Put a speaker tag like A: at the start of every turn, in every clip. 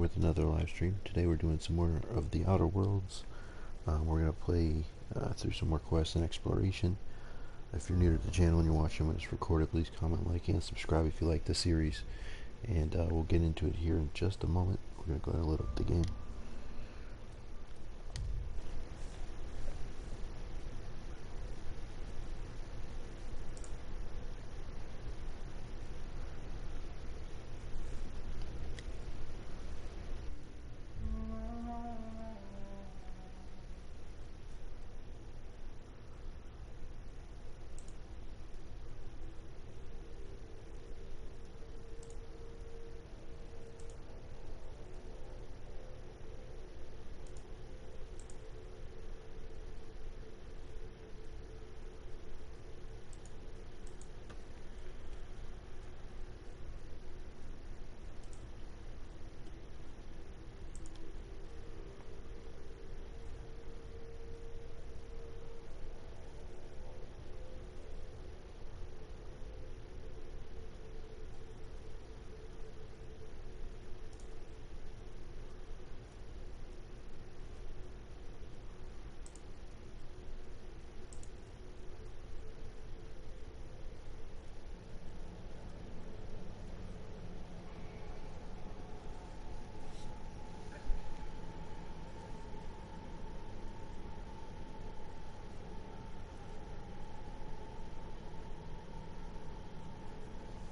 A: with another live stream. Today we're doing some more of the Outer Worlds. We're going to play through some more quests and exploration. If you're new to the channel and you're watching when it's recorded, please comment, like, and subscribe if you like the series. And we'll get into it here in just a moment. We're going to go ahead and load up the game.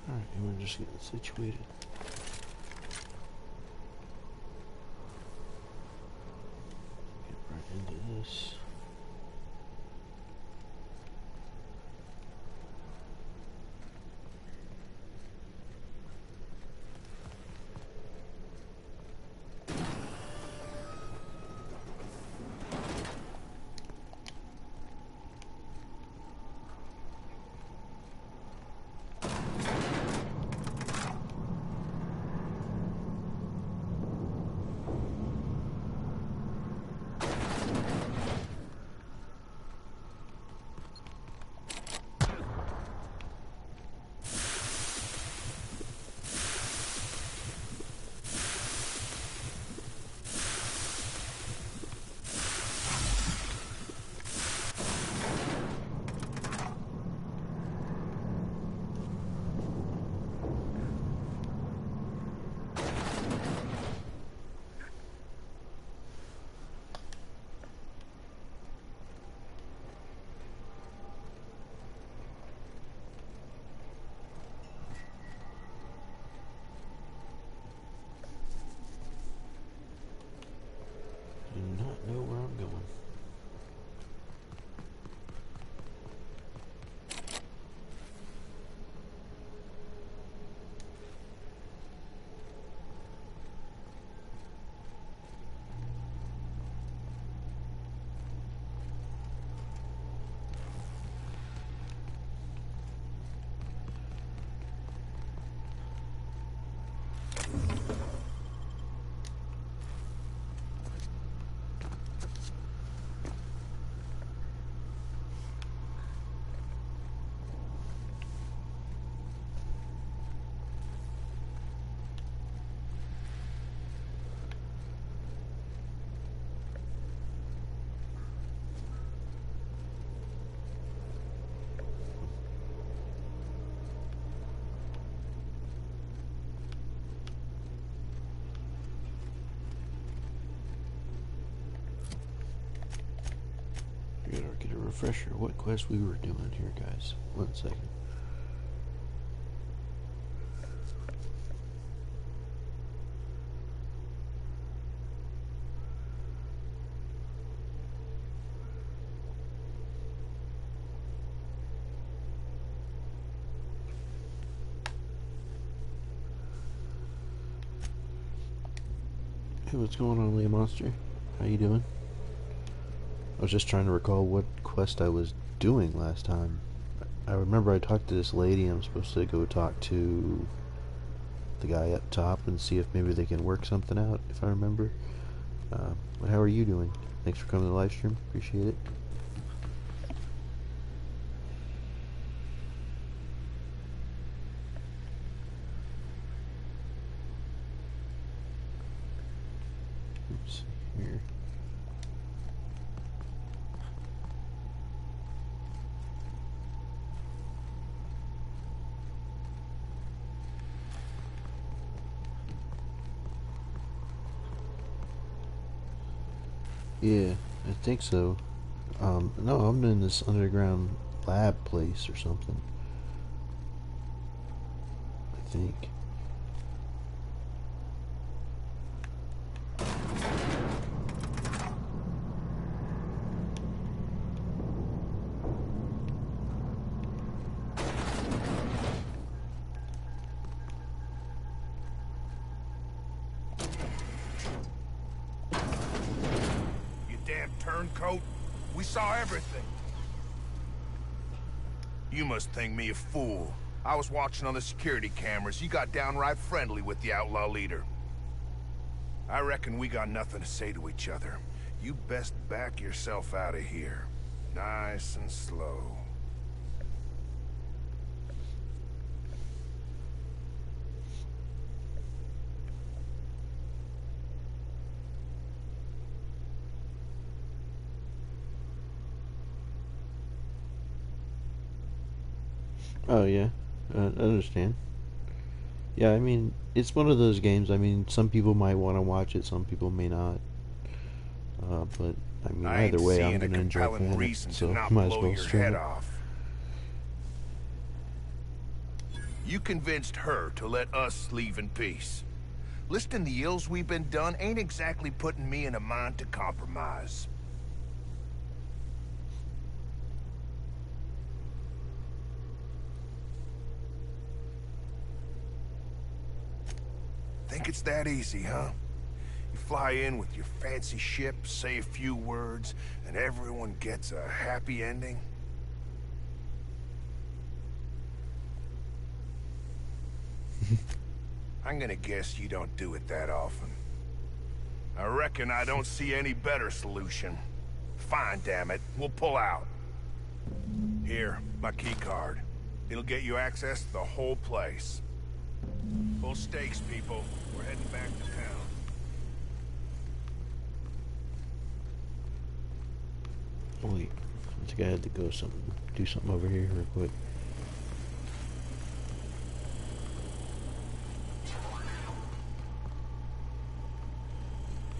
A: Alright, and we're just getting situated. Get right into this. Do not know where I'm going. Get a refresher what quest we were doing here, guys. 1 second. Hey, what's going on, Leah Monster? How you doing? I was just trying to recall what quest I was doing last time. I remember I talked to this lady. I'm supposed to go talk to the guy up top and see if maybe they can work something out, if I remember. But how are you doing? Thanks for coming to the live stream. Appreciate it. Let's see here. Yeah, I think so. No, I'm in this underground lab place or something. I think.
B: Turncoat, we saw everything. You must think me a fool. I was watching on the security cameras. You got downright friendly with the outlaw leader. I reckon we got nothing to say to each other. You best back yourself out of here. Nice and slow.
A: Oh yeah, I understand. Yeah, I mean, it's one of those games. I mean, some people might want to watch it, some people may not. But I mean,
B: I ain't
A: either way, I'm
B: seeing a
A: gonna enjoy
B: compelling
A: playing it,
B: reason to
A: so
B: not
A: might as
B: blow
A: well
B: your
A: stream
B: head
A: it.
B: off. You convinced her to let us leave in peace. Listing the ills we've been done ain't exactly putting me in a mind to compromise. Think it's that easy, huh? You fly in with your fancy ship, say a few words, and everyone gets a happy ending? I'm gonna guess you don't do it that often. I reckon I don't see any better solution. Fine, damn it. We'll pull out. Here, my key card. It'll get you access to the whole place. Full stakes, people. We're heading back to town.
A: Wait, I think I had to go do something over here real quick.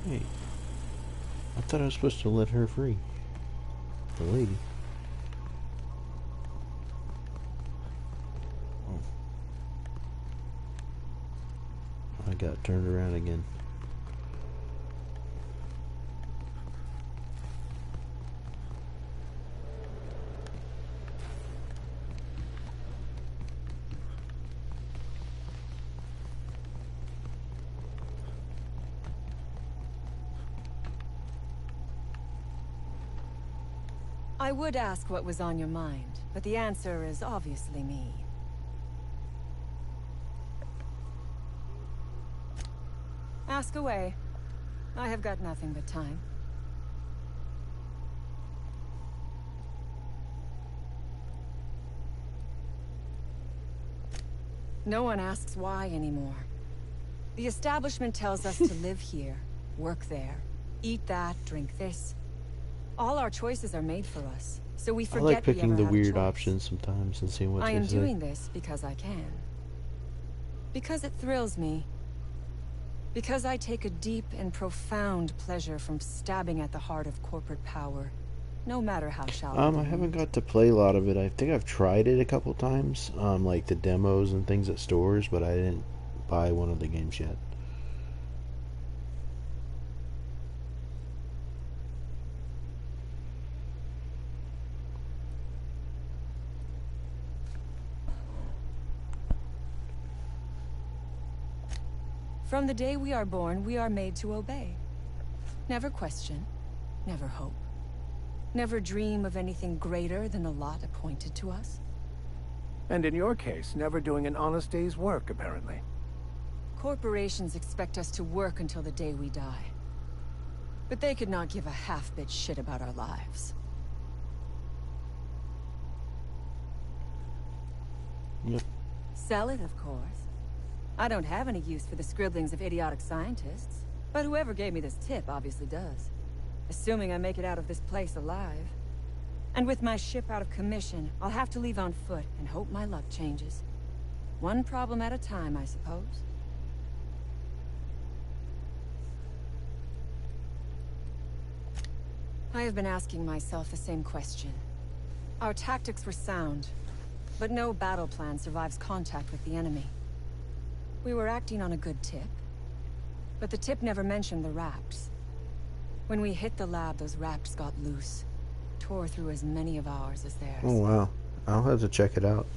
A: Hey, I thought I was supposed to let her free. The lady. Oh. I got turned around again.
C: I would ask what was on your mind, but the answer is obviously me. Ask away. I have got nothing but time. No one asks why anymore. The establishment tells us to live here, work there, eat that, drink this. All our choices are made for us, so we forget
A: I like picking the weird
C: choice.
A: options sometimes and seeing what
C: I
A: they
C: am
A: say.
C: doing this because I can. Because it thrills me. Because I take a deep and profound pleasure from stabbing at the heart of corporate power, no matter how shallow.
A: I haven't got to play a lot of it. I think I've tried it a couple times, like the demos and things at stores, but I didn't buy one of the games yet.
C: From the day we are born, we are made to obey. Never question, never hope. Never dream of anything greater than the lot appointed to us.
D: And in your case, never doing an honest day's work, apparently.
C: Corporations expect us to work until the day we die. But they could not give a half-bit shit about our lives.
A: Yep.
C: Sell it, of course. I don't have any use for the scribblings of idiotic scientists. But whoever gave me this tip obviously does. Assuming I make it out of this place alive. And with my ship out of commission, I'll have to leave on foot and hope my luck changes. One problem at a time, I suppose. I have been asking myself the same question. Our tactics were sound, but no battle plan survives contact with the enemy. We were acting on a good tip, but the tip never mentioned the rafts. When we hit the lab, those rafts got loose, tore through as many of ours as theirs.
A: Oh wow, I'll have to check it out.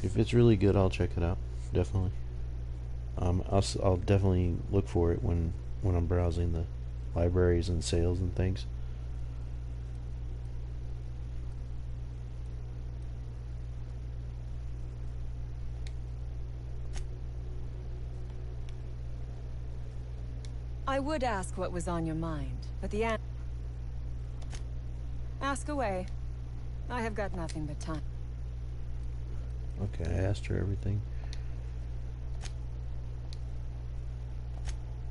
A: If it's really good, I'll check it out. Definitely. I'll definitely look for it when I'm browsing the libraries and sales and things.
C: I would ask what was on your mind, but the answer... Ask away. I have got nothing but time.
A: Okay, I asked her everything.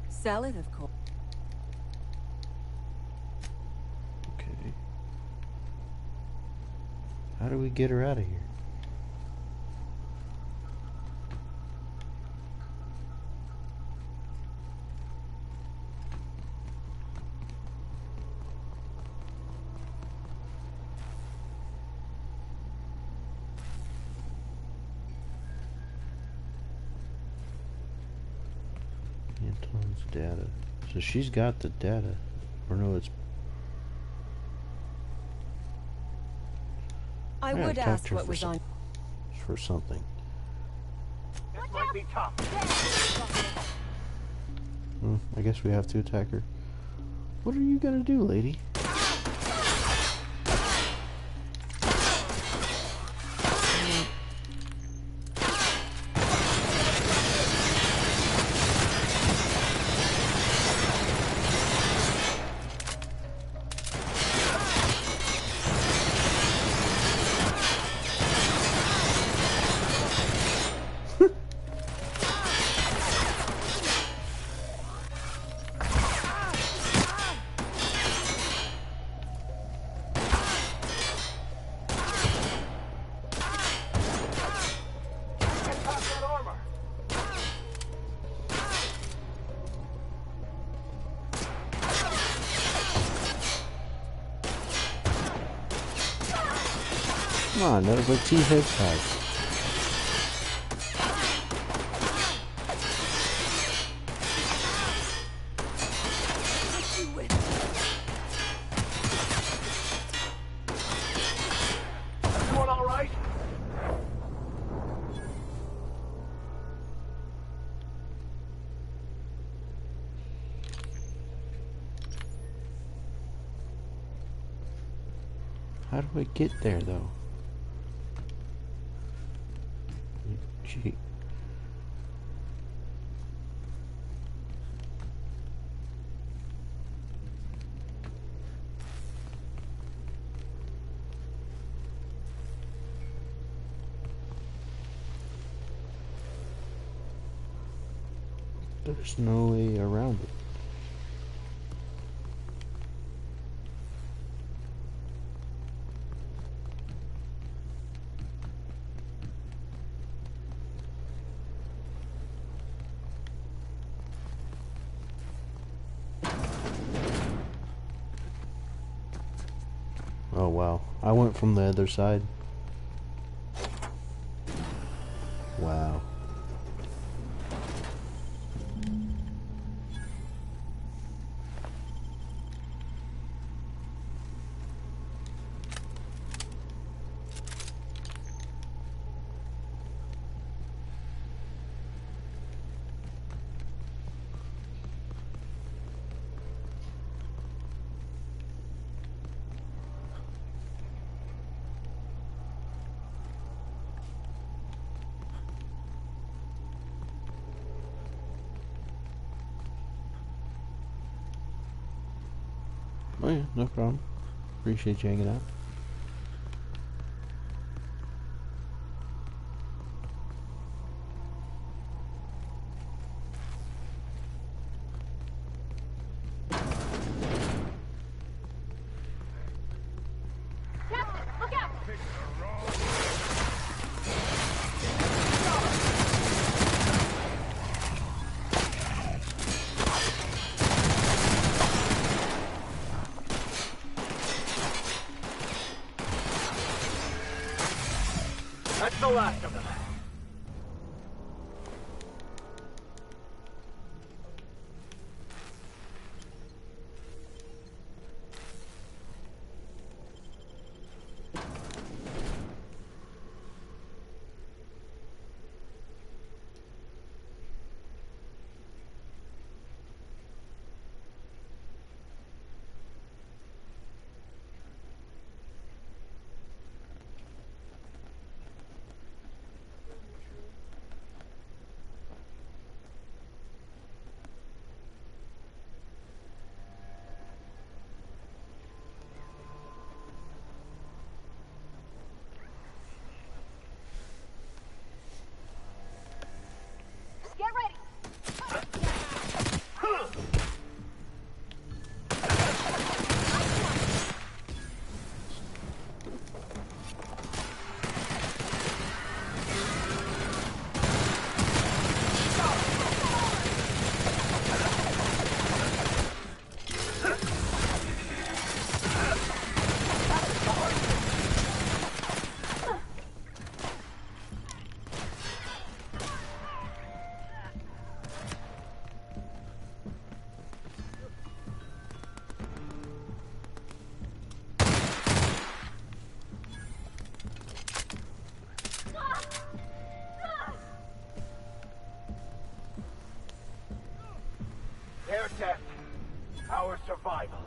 C: Sell it, of course.
A: Okay. How do we get her out of here? Anton's data. So she's got the data. Or no, it's...
C: I
A: Yeah,
C: would
A: talk
C: ask
A: to her
C: what
A: for
C: was on...
A: for something.
D: This might be tough.
A: I guess we have to attack her. What are you gonna do, lady? Come on, that was like 2 headshots.
D: Everyone all right?
A: How do I get there, though? Gee. There's no way around it. Oh wow, I went from the other side. Wow. Oh yeah, no problem. Appreciate you hanging out.
D: the last of them.
E: Get ready!
D: Their death, our survival.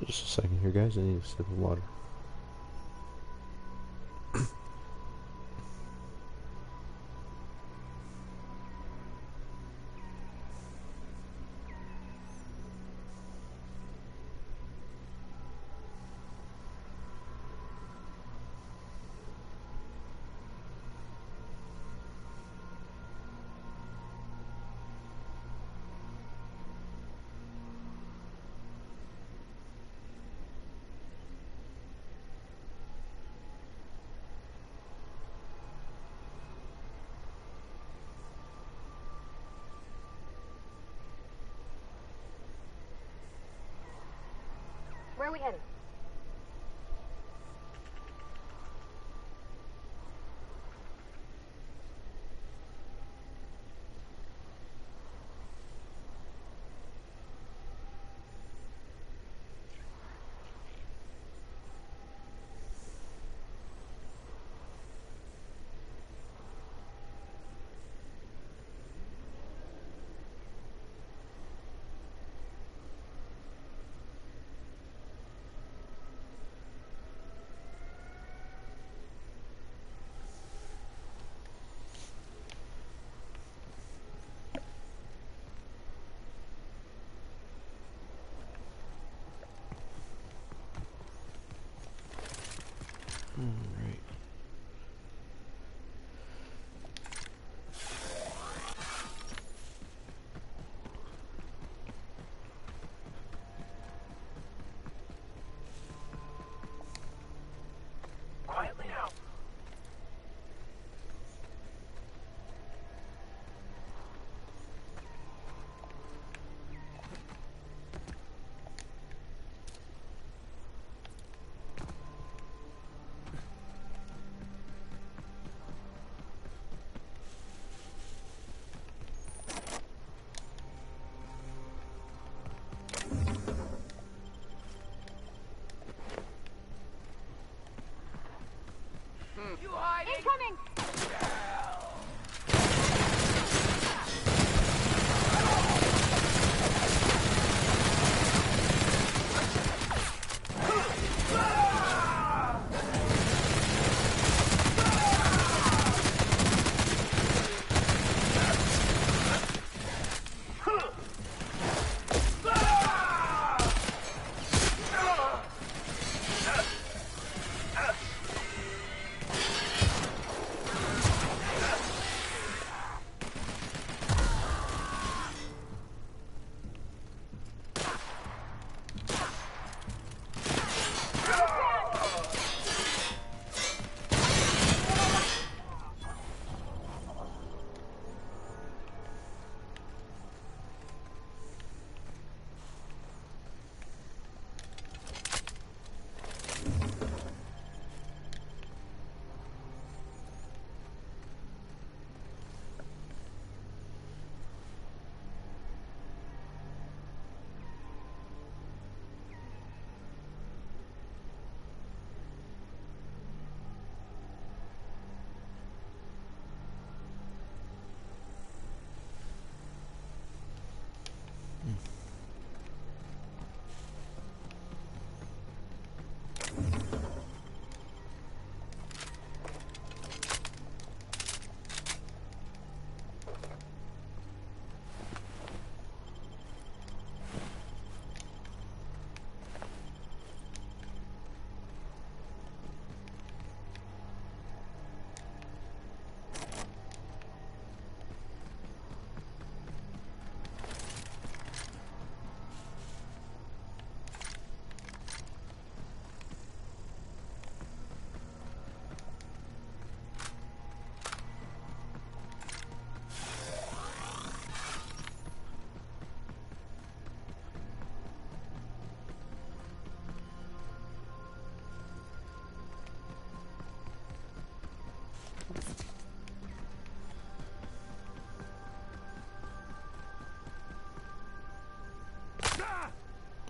A: Just a second here, guys. I need a sip of water.
E: Where are we headed?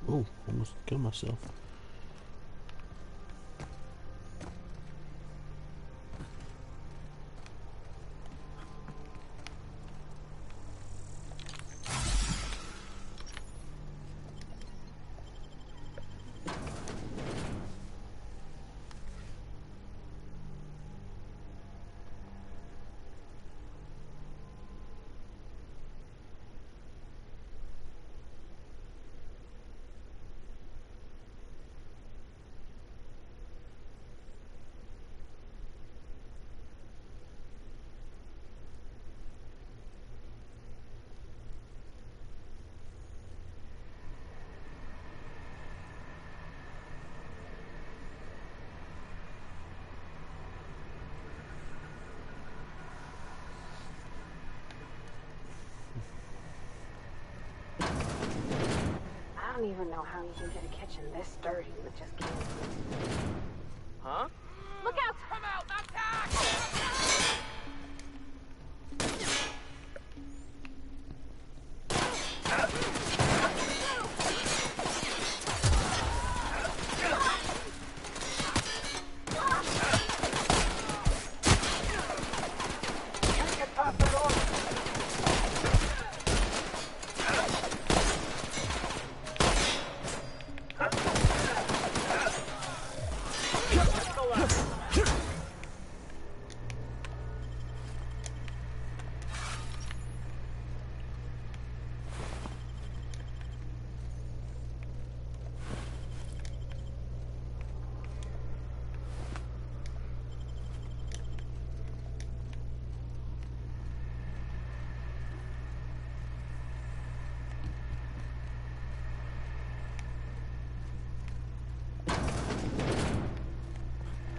A: Oh, almost killed myself.
E: I don't even know how you can get a kitchen this dirty with just cans.
F: Huh?
E: Look out!
F: Come out! Attack!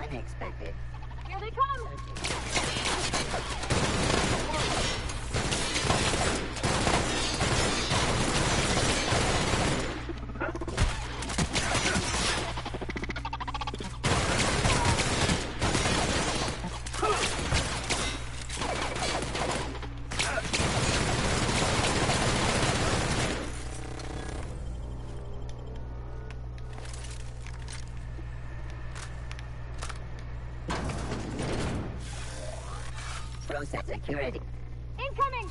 E: Unexpected. Here they come!
G: Process security.
E: Incoming!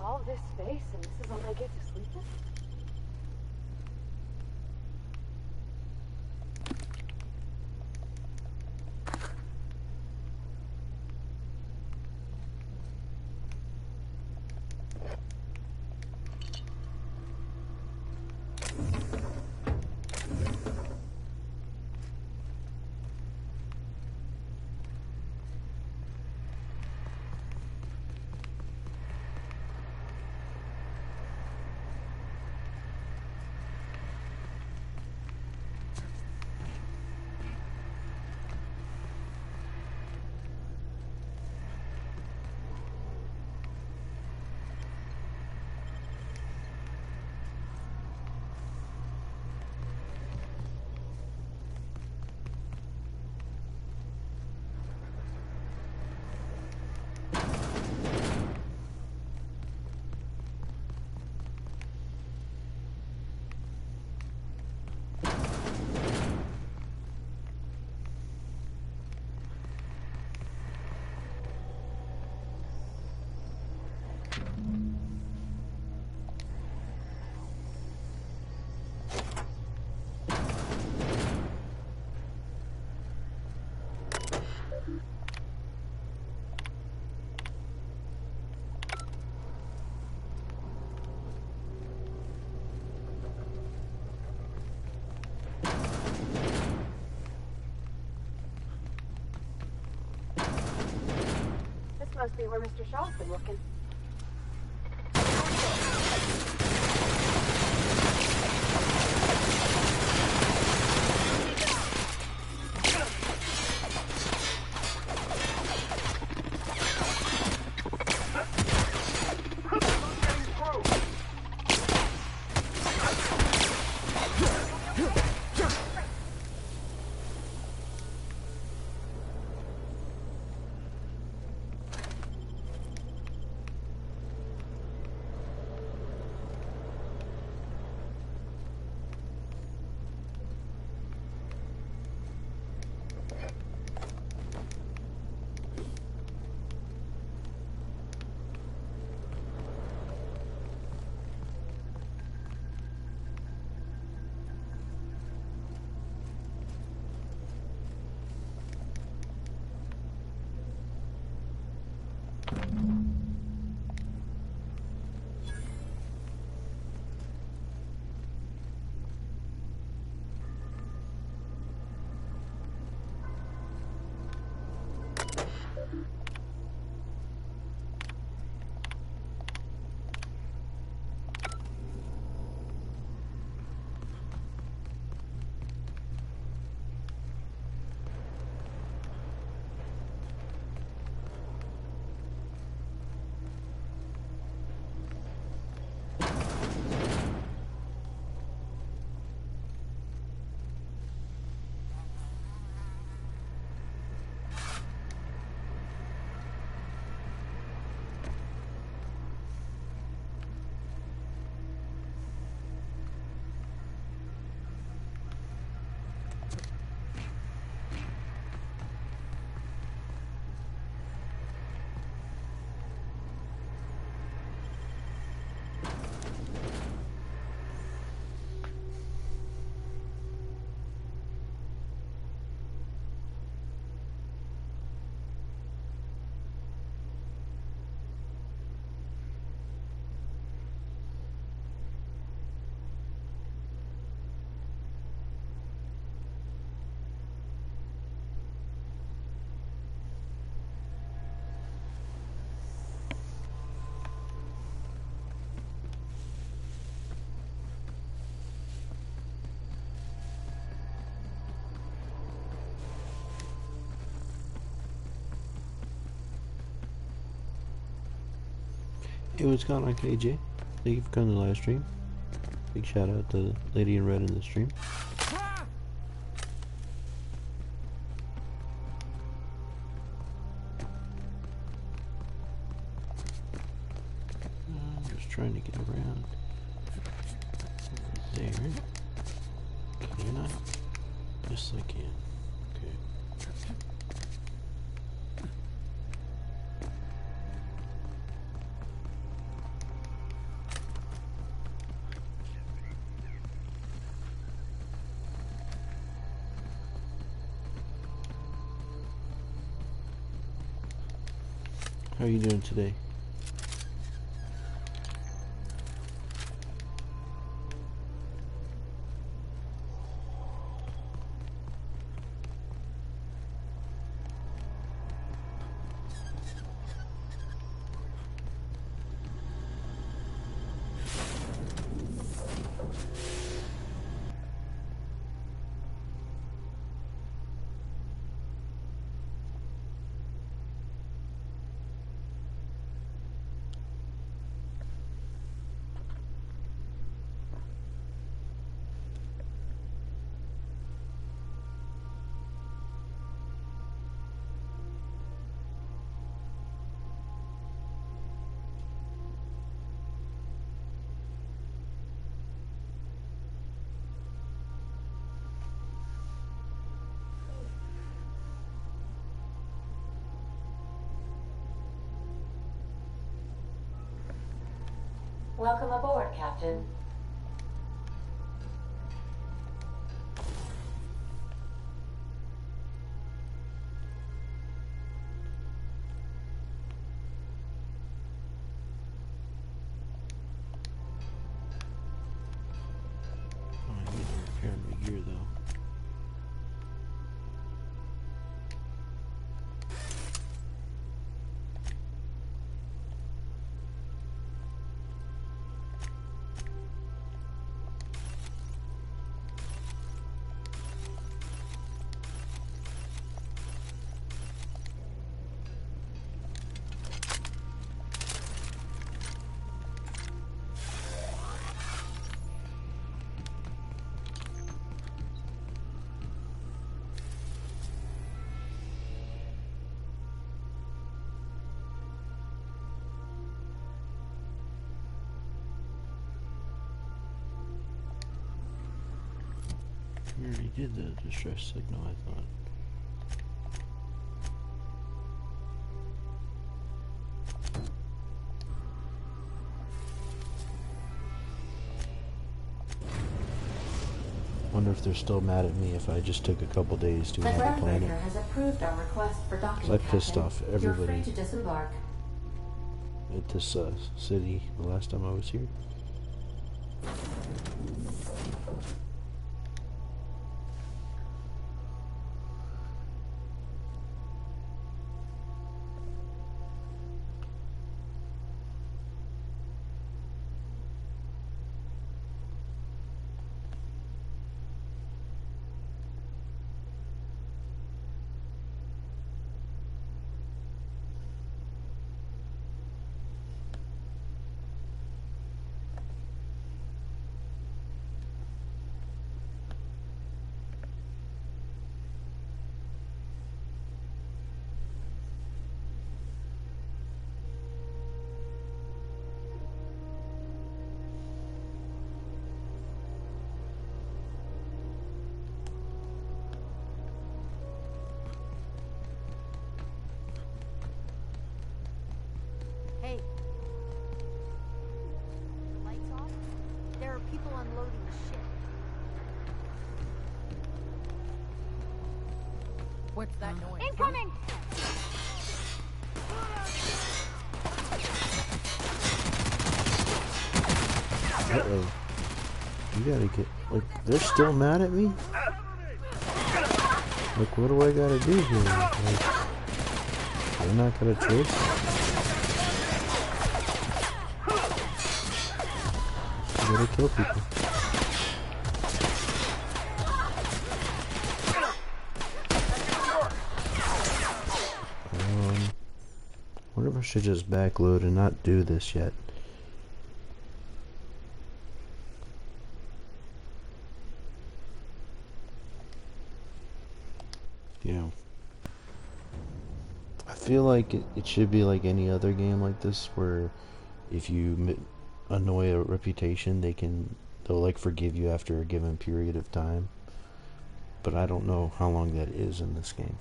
E: All this space and this is all I get to sleep in? must be where Mr. Shaw's been looking.
A: Hey, what's going on, KJ? Thank you for coming to the live stream. Big shout out to Lady in Red in the stream. I'm just trying to get around over there. Can I? Yes, I can. Okay. How are you doing today?
H: Welcome aboard, Captain.
A: Oh, I need to repair my gear though. We already did the distress signal, I thought. Wonder if they're still mad at me if I just took a couple days to
H: The
A: another planet.
H: groundbreaker has approved our request for docking,
A: 'Cause I pissed
H: Captain.
A: off
H: You're
A: everybody
H: free to disembark.
A: at this city the last time I was here.
I: Hey. The lights off? There are people unloading the ship.
C: What's that noise?
I: Incoming!
A: Uh-oh. You gotta get... Like, they're still mad at me? Like, what do I gotta do here? Like, they're not gonna choice? You gotta kill people. Wonder if I should just backload and not do this yet. You know, I feel like it should be like any other game like this, where if you annoy a reputation, they'll like forgive you after a given period of time. But I don't know how long that is in this game.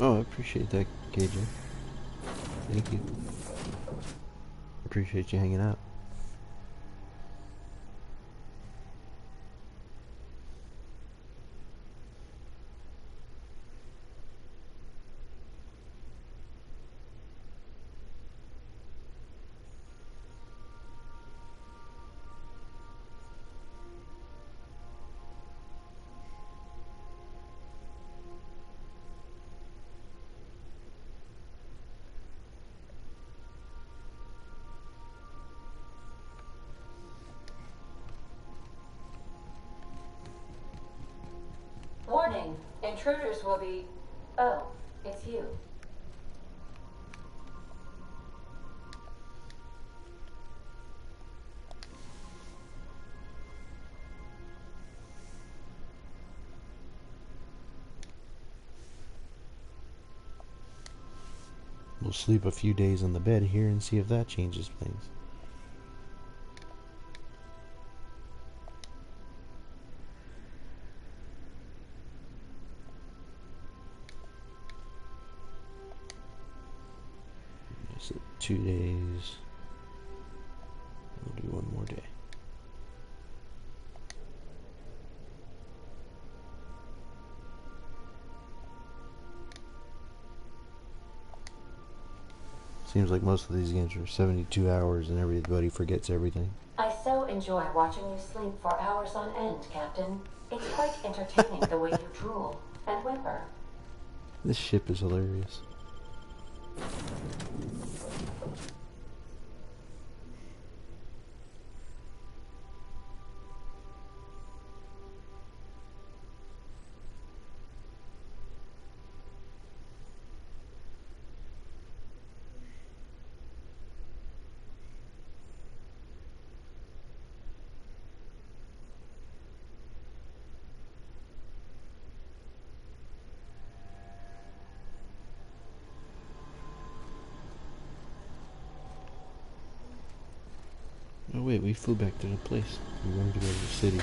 A: Oh, I appreciate that, KJ. Thank you. Appreciate you hanging out.
H: Warning, intruders will be... Oh, it's you.
A: We'll sleep a few days on the bed here and see if that changes things. Is it 2 days? We'll do one more day. Seems like most of these games are 72 hours and everybody forgets everything.
H: I so enjoy watching you sleep for hours on end, Captain. It's quite entertaining the way you drool and whimper.
A: This ship is hilarious. Oh wait, we flew back to the place. We wanted to go to the city.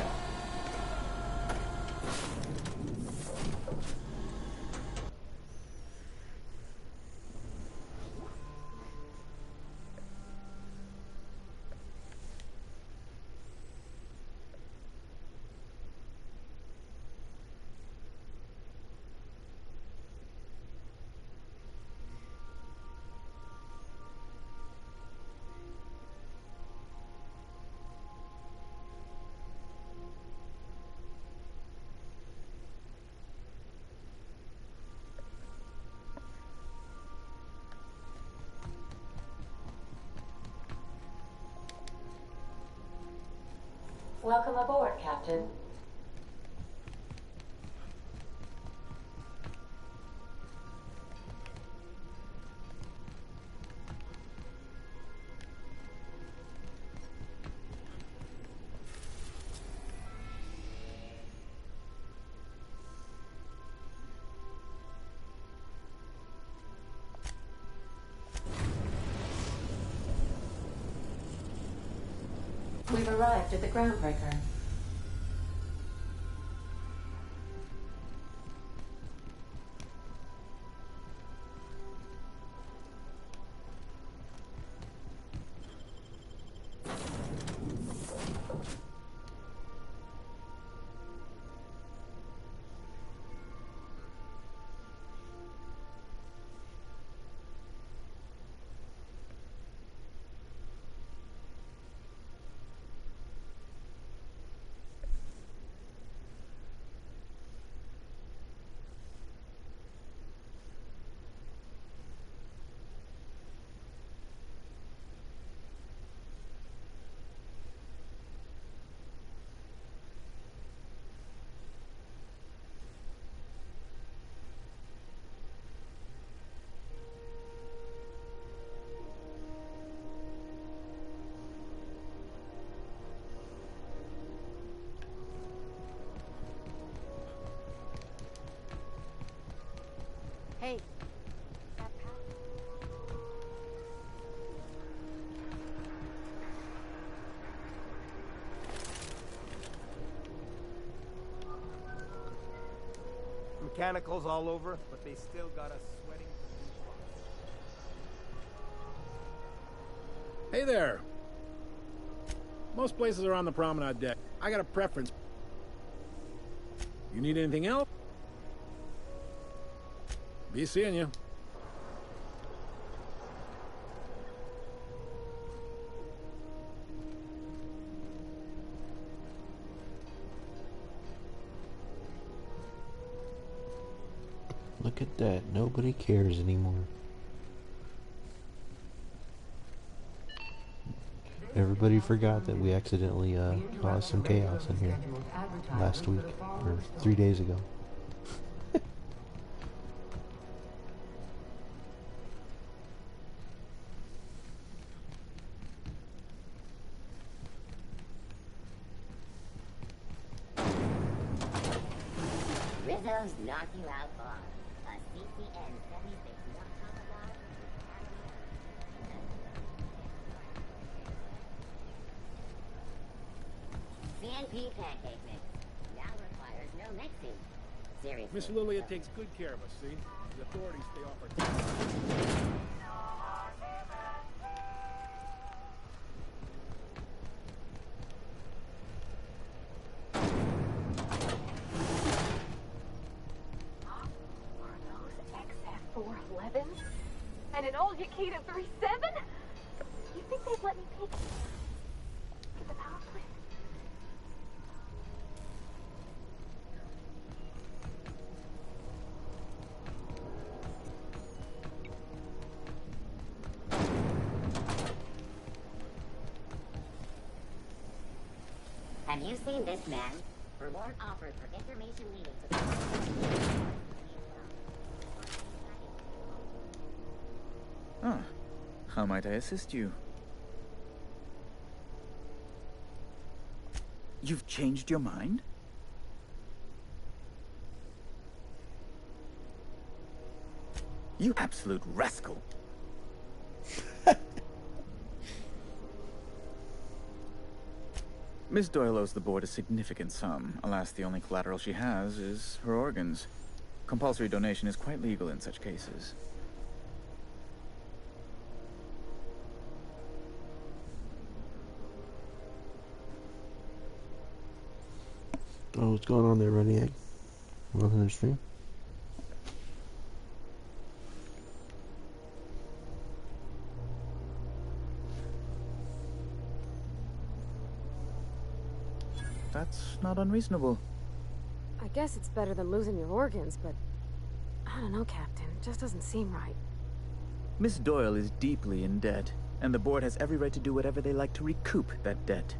H: Welcome aboard, Captain. We've arrived at the groundbreaker.
I: Hey. That path.
D: Mechanicals all over, but they still got us sweating.
J: Hey there. Most places are on the promenade deck. I got a preference. You need anything else? Be seeing you.
A: Look at that. Nobody cares anymore. Everybody forgot that we accidentally caused some chaos in here last week, or 3 days ago.
G: Rizzo's knock you out bar. A CCN 76 knock bar. CNP pancake mix. Now requires no mixing. Seriously.
J: Miss Lilia takes good care of us, see? The authorities stay off our...
I: And an old Yakita 37? You think they'd let me pick the power plant?
G: Have you seen this man? Reward offered for information leading to the...
K: Ah, how might I assist you? You've changed your mind? You absolute rascal! Miss Doyle owes the board a significant sum. Alas, the only collateral she has is her organs. Compulsory donation is quite legal in such cases.
A: Oh, what's going on there, Ready Egg? Welcome to the stream.
K: That's not unreasonable.
I: I guess it's better than losing your organs, but I don't know, Captain. It just doesn't seem right.
K: Miss Doyle is deeply in debt, and the board has every right to do whatever they like to recoup that debt.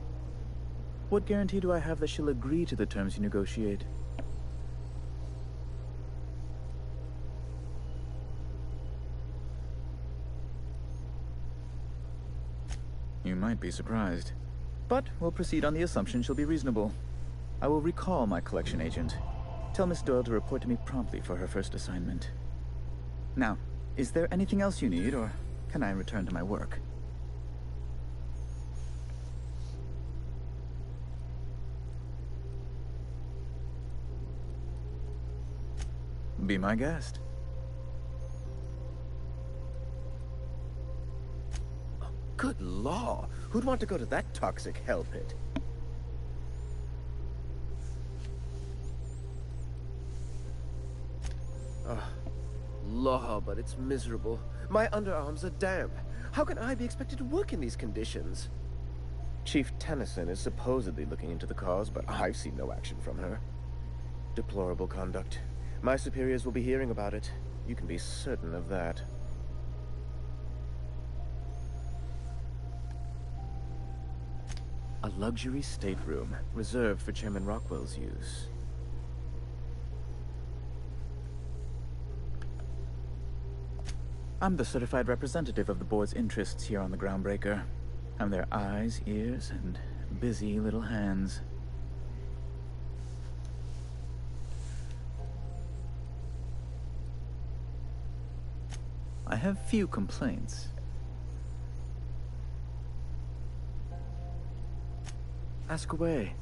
K: What guarantee do I have that she'll agree to the terms you negotiate? You might be surprised. But we'll proceed on the assumption she'll be reasonable. I will recall my collection agent. Tell Miss Doyle to report to me promptly for her first assignment. Now, is there anything else you need, or can I return to my work? Be my guest.
L: Oh, good law! Who'd want to go to that toxic hell pit? Law, but it's miserable. My underarms are damp. How can I be expected to work in these conditions? Chief Tennyson is supposedly looking into the cause, but I've seen no action from her. Deplorable conduct. My superiors will be hearing about it. You can be certain of that. A luxury stateroom, reserved for Chairman Rockwell's use. I'm the certified representative of the board's interests here on the Groundbreaker. I'm their eyes, ears, and busy little hands. I have few complaints. Ask away.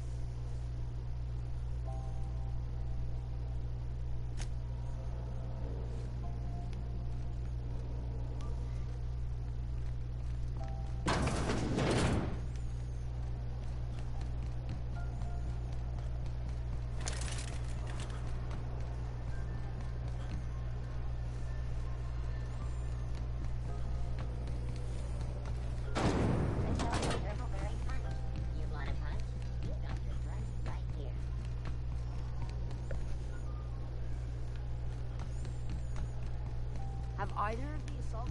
F: Have either of the assault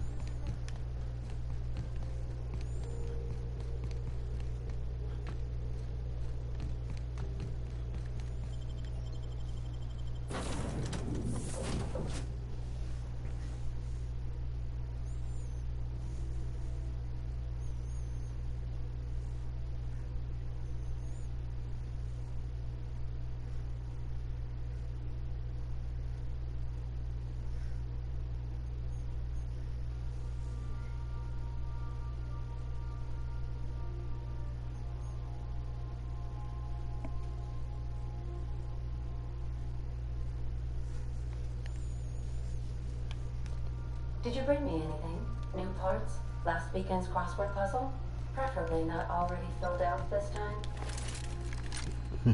H: Did you bring me anything? New parts? Last weekend's crossword puzzle? Preferably not already filled out this time.
A: We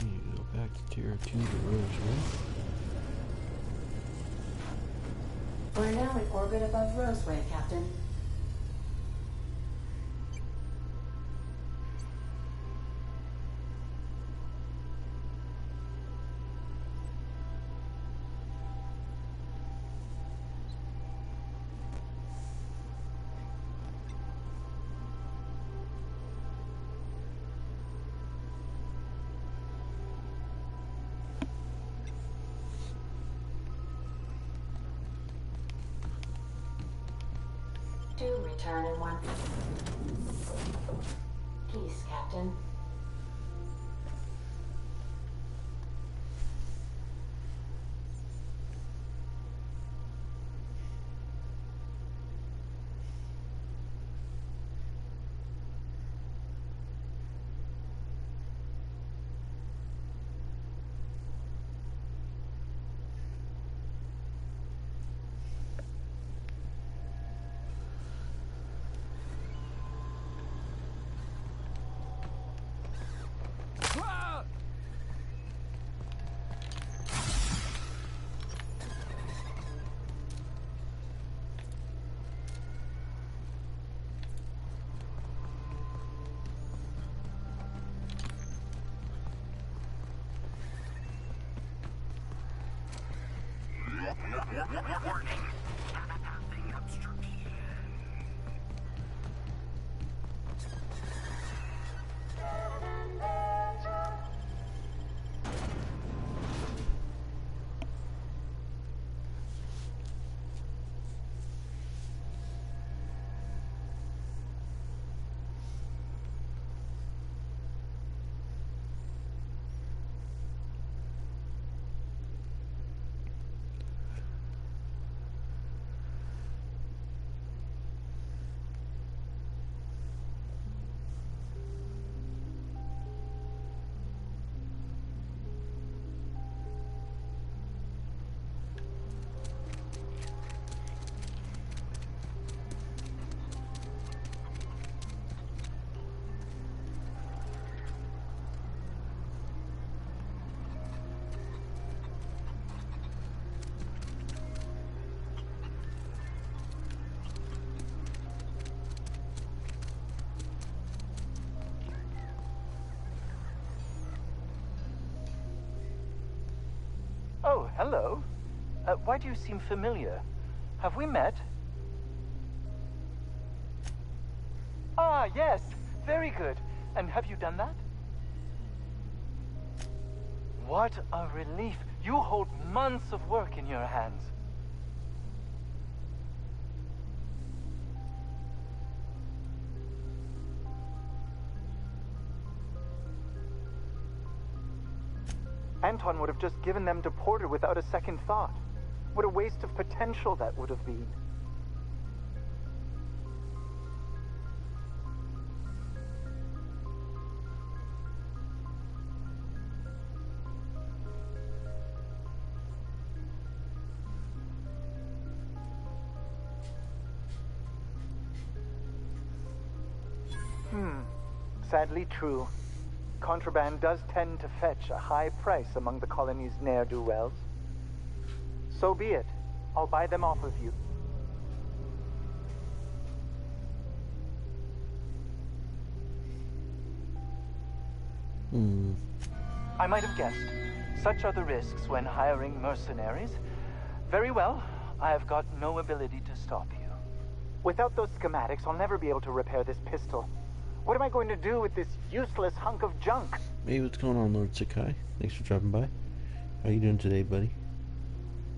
A: need to go back to Tier 2 to Roseway.
H: We're now in orbit above Roseway, Captain. Return in one piece, Captain.
M: Oh, hello. Why do you seem familiar? Have we met? Ah, yes. Very good. And have you done that? What a relief. You hold months of work in your hands. Anton would have just given them to Porter without a second thought. What a waste of potential that would have been. Sadly true. Contraband does tend to fetch a high price among the colony's ne'er-do-wells. So be it. I'll buy them off of you. I might have guessed. Such are the risks when hiring mercenaries. Very well. I have got no ability to stop you. Without those schematics, I'll never be able to repair this pistol. What am I going to do with this useless hunk of junk?
A: Hey, what's going on, Lord Sakai? Thanks for dropping by. How you doing today, buddy?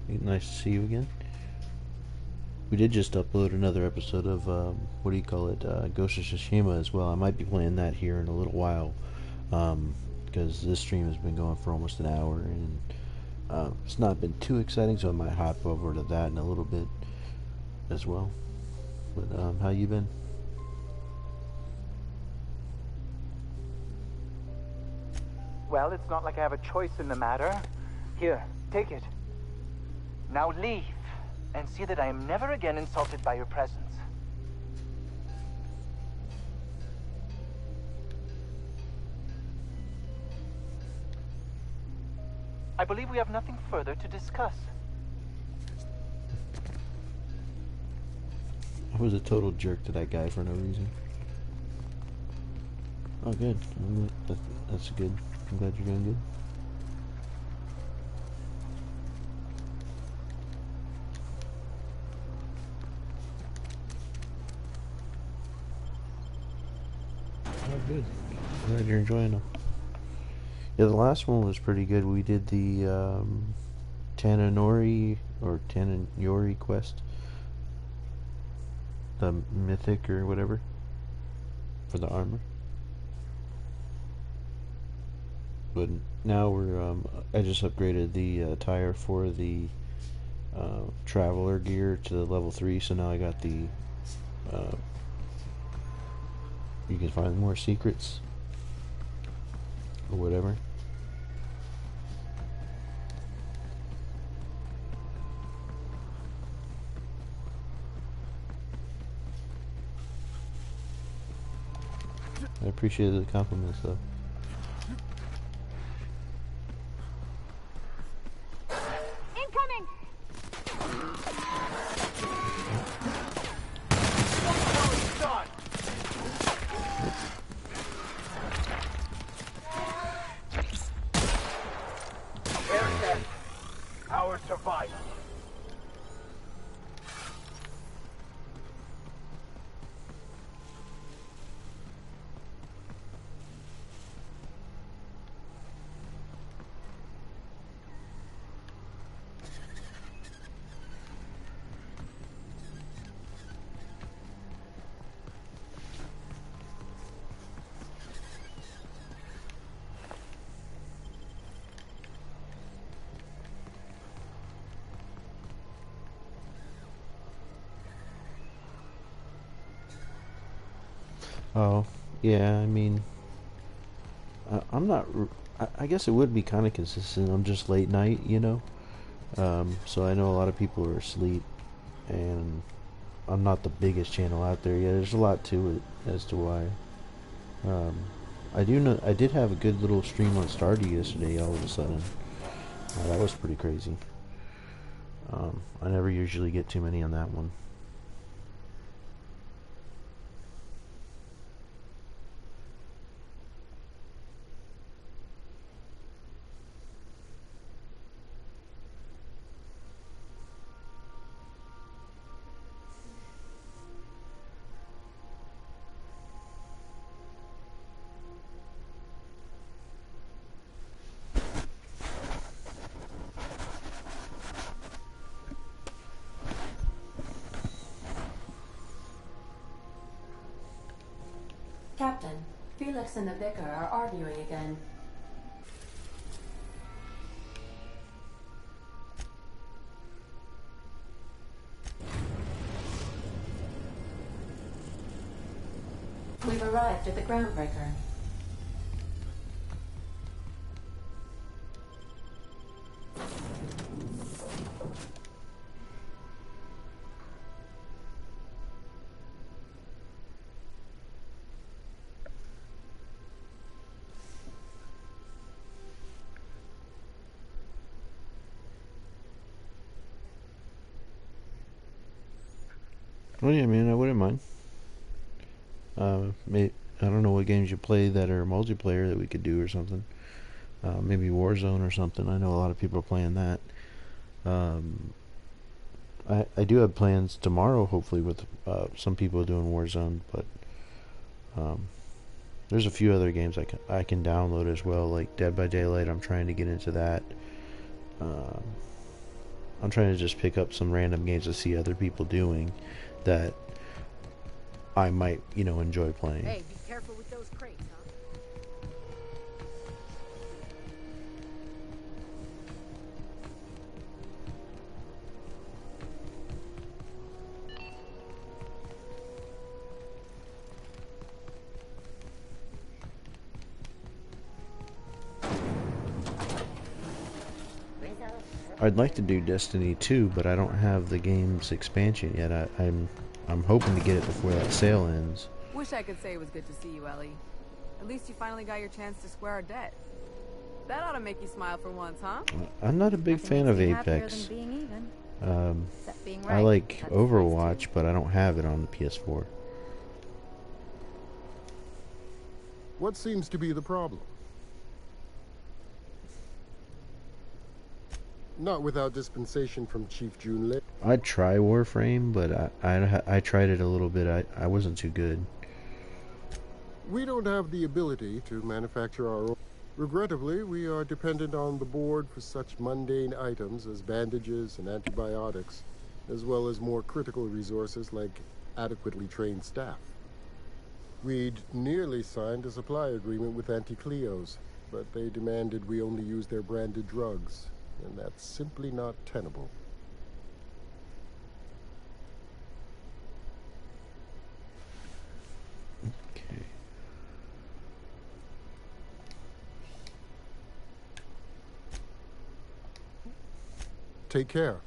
A: Nice to see you again. We did just upload another episode of, what do you call it, Ghost of Tsushima as well. I might be playing that here in a little while, because this stream has been going for almost an hour, and it's not been too exciting, so I might hop over to that in a little bit as well. But, how you been?
M: Well, it's not like I have a choice in the matter. Here, take it. Now leave, and see that I am never again insulted by your presence. I believe we have nothing further to discuss.
A: I was a total jerk to that guy for no reason. Oh, good. That's good. I'm glad you're doing good. Oh, good. I'm glad you're enjoying them. Yeah, the last one was pretty good. We did the Tananori or Tananori quest. The mythic or whatever. For the armor. But now we're, I just upgraded the tire for the traveler gear to level 3, so now I got the, you can find more secrets, or whatever. I appreciate the compliments though. Oh, yeah, I mean, I'm not. I guess it would be kind of consistent. I'm just late night, you know. So I know a lot of people are asleep, and I'm not the biggest channel out there. Yeah, there's a lot to it as to why. I do know I did have a good little stream on Stardew yesterday. All of a sudden, that was pretty crazy. I never usually get too many on that one.
H: Captain, Felix and the Vicar are arguing again. We've arrived at the groundbreaker.
A: Oh yeah, man, I wouldn't mind. I don't know what games you play that are multiplayer that we could do or something. Maybe Warzone or something. I know a lot of people are playing that. I do have plans tomorrow, hopefully, with some people doing Warzone, but there's a few other games I can download as well, like Dead by Daylight. I'm trying to get into that. I'm trying to just pick up some random games to see other people doing that I might, enjoy playing.
F: Hey, be careful with those crates, huh?
A: I'd like to do Destiny 2, but I don't have the game's expansion yet. I'm hoping to get it before that sale ends.
N: Wish I could say it was good to see you, Ellie. At least you finally got your chance to square our debt. That ought to make you smile for once, huh?
A: I'm not a big fan of Apex. I like Overwatch, but I don't have it on the PS4.
O: What seems to be the problem? Not without dispensation from Chief Junlei.
A: I'd try Warframe, but I tried it a little bit. I wasn't too good.
O: We don't have the ability to manufacture our own. Regrettably, we are dependent on the board for such mundane items as bandages and antibiotics, as well as more critical resources like adequately trained staff. We'd nearly signed a supply agreement with Anti-Cleos, but they demanded we only use their branded drugs, and that's simply not tenable.
A: Okay.
O: Take care.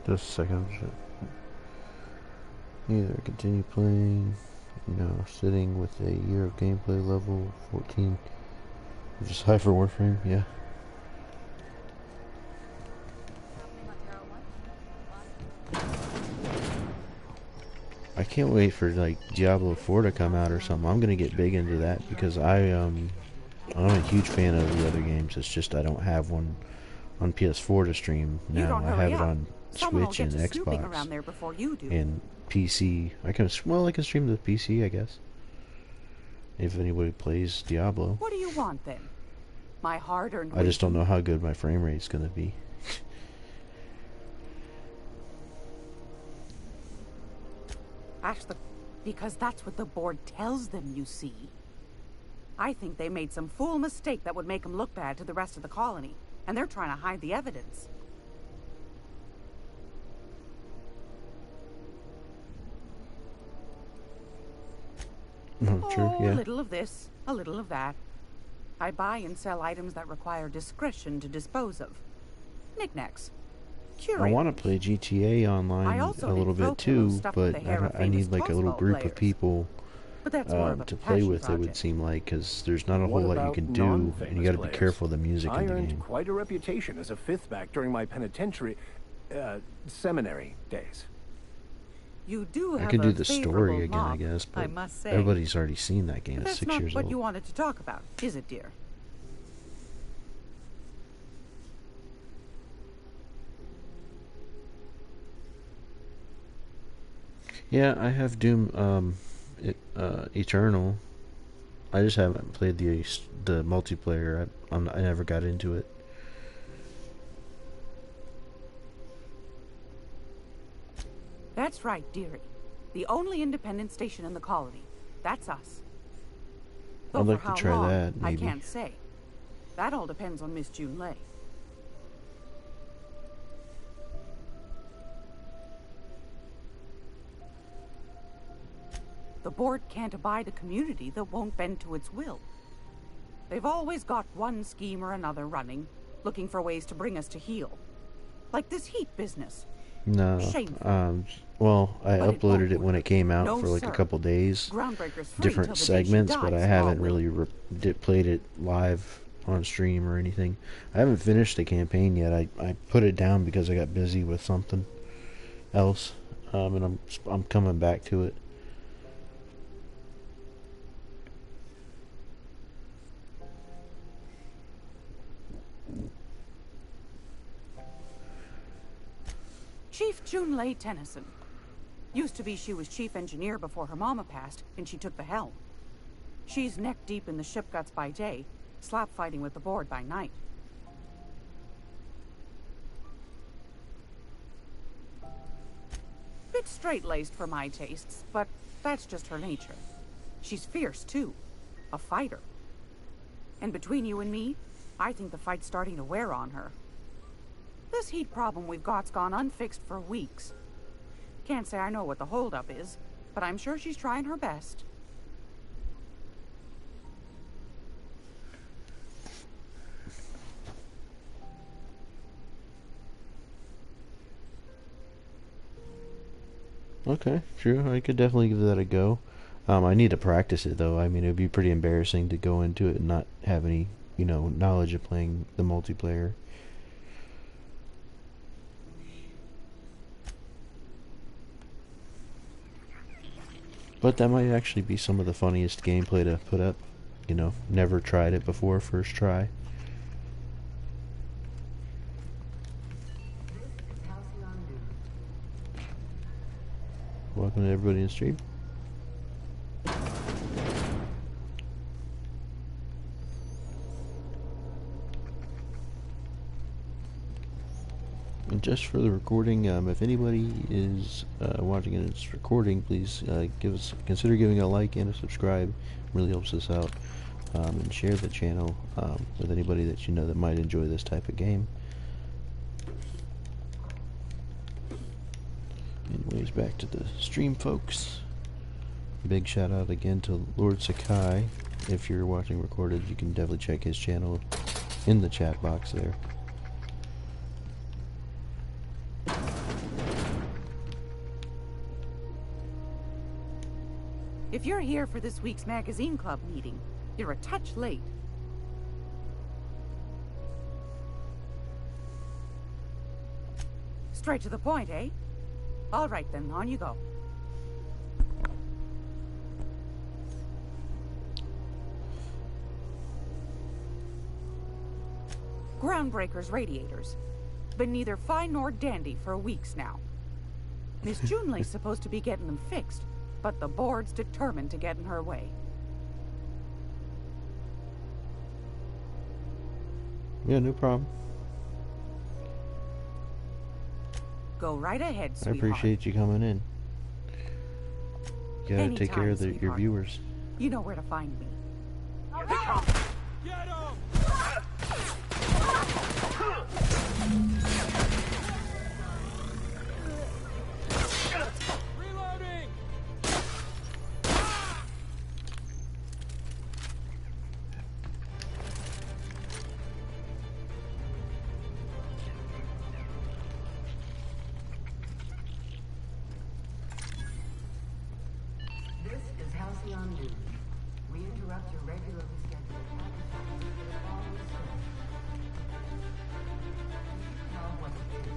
A: Just a second. Either continue playing, sitting with a year of gameplay level 14. Just high for Warframe, yeah. I can't wait for like Diablo 4 to come out or something. I'm gonna get big into that because I'm a huge fan of the other games. It's just I don't have one on PS4 to stream now. I have it on Switch and Xbox and PC. I can stream to the PC, I guess. If anybody plays Diablo.
P: What do you want then? My hard-earned
A: I just don't know how good my frame rate's gonna be.
P: Because that's what the board tells them, you see. I think they made some fool mistake that would make them look bad to the rest of the colony, and they're trying to hide the evidence.
A: Sure, yeah.
P: A little of this, a little of that. I buy and sell items that require discretion to dispose of. Knickknacks.
A: I want to play GTA online a little bit too, but I need like a little group of people to play with, it would seem like, because there's not a whole lot you can do, and you got to be careful of the music in the game.
D: I earned quite a reputation as a fifth back during my penitentiary, seminary days.
P: You do have
A: I can do
P: a
A: the story again,
P: mob,
A: I guess, but
P: I must say.
A: everybody's already seen that game. It's 6 years old.
P: That's not what you wanted to talk about, is it, dear?
A: Yeah, I have Doom Eternal. I just haven't played the multiplayer. I never got into it.
P: That's right, dearie. The only independent station in the colony. That's us.
A: I'd like to try that, maybe.
P: I can't say. That all depends on Miss June Lay. The board can't abide a community that won't bend to its will. They've always got one scheme or another running, looking for ways to bring us to heel. Like this heat business.
A: No.
P: Shameful.
A: Well, I uploaded it when it came out for like a couple days. Different segments, but I haven't really played it live on stream or anything. I haven't finished the campaign yet. I put it down because I got busy with something else, and I'm coming back to it.
P: Chief June Lay Tennyson. Used to be she was chief engineer before her mama passed, and she took the helm. She's neck deep in the ship guts by day, slap fighting with the board by night. Bit straight-laced for my tastes, but that's just her nature. She's fierce, too. A fighter. And between you and me, I think the fight's starting to wear on her. This heat problem we've got's gone unfixed for weeks. Can't say I know what the holdup is, but I'm sure she's trying her best.
A: Okay, true. I could definitely give that a go. I need to practice it, though. I mean, it would be pretty embarrassing to go into it and not have any, knowledge of playing the multiplayer. But that might actually be some of the funniest gameplay to put up. Never tried it before, first try. Welcome to everybody in the stream. And just for the recording, if anybody is watching it, it's recording, please consider giving a like and a subscribe. It really helps us out. And share the channel with anybody that you know that might enjoy this type of game. Anyways, back to the stream, folks. Big shout out again to Lord Sakai. If you're watching recorded, you can definitely check his channel in the chat box there.
P: If you're here for this week's magazine club meeting, you're a touch late. Straight to the point, eh? All right then, on you go. Groundbreaker's radiators. Been neither fine nor dandy for weeks now. Miss June Lay's supposed to be getting them fixed, but the board's determined to get in her way.
A: Yeah, no problem.
P: Go right ahead,
A: I
P: sweetheart.
A: appreciate you coming in. You gotta take care of your
P: Anytime,
A: viewers.
P: You know where to find me.
J: Get him! Reloading!
H: This is Halcyon News. We interrupt your regularly scheduled traffic patterns for the following story. Now what it is.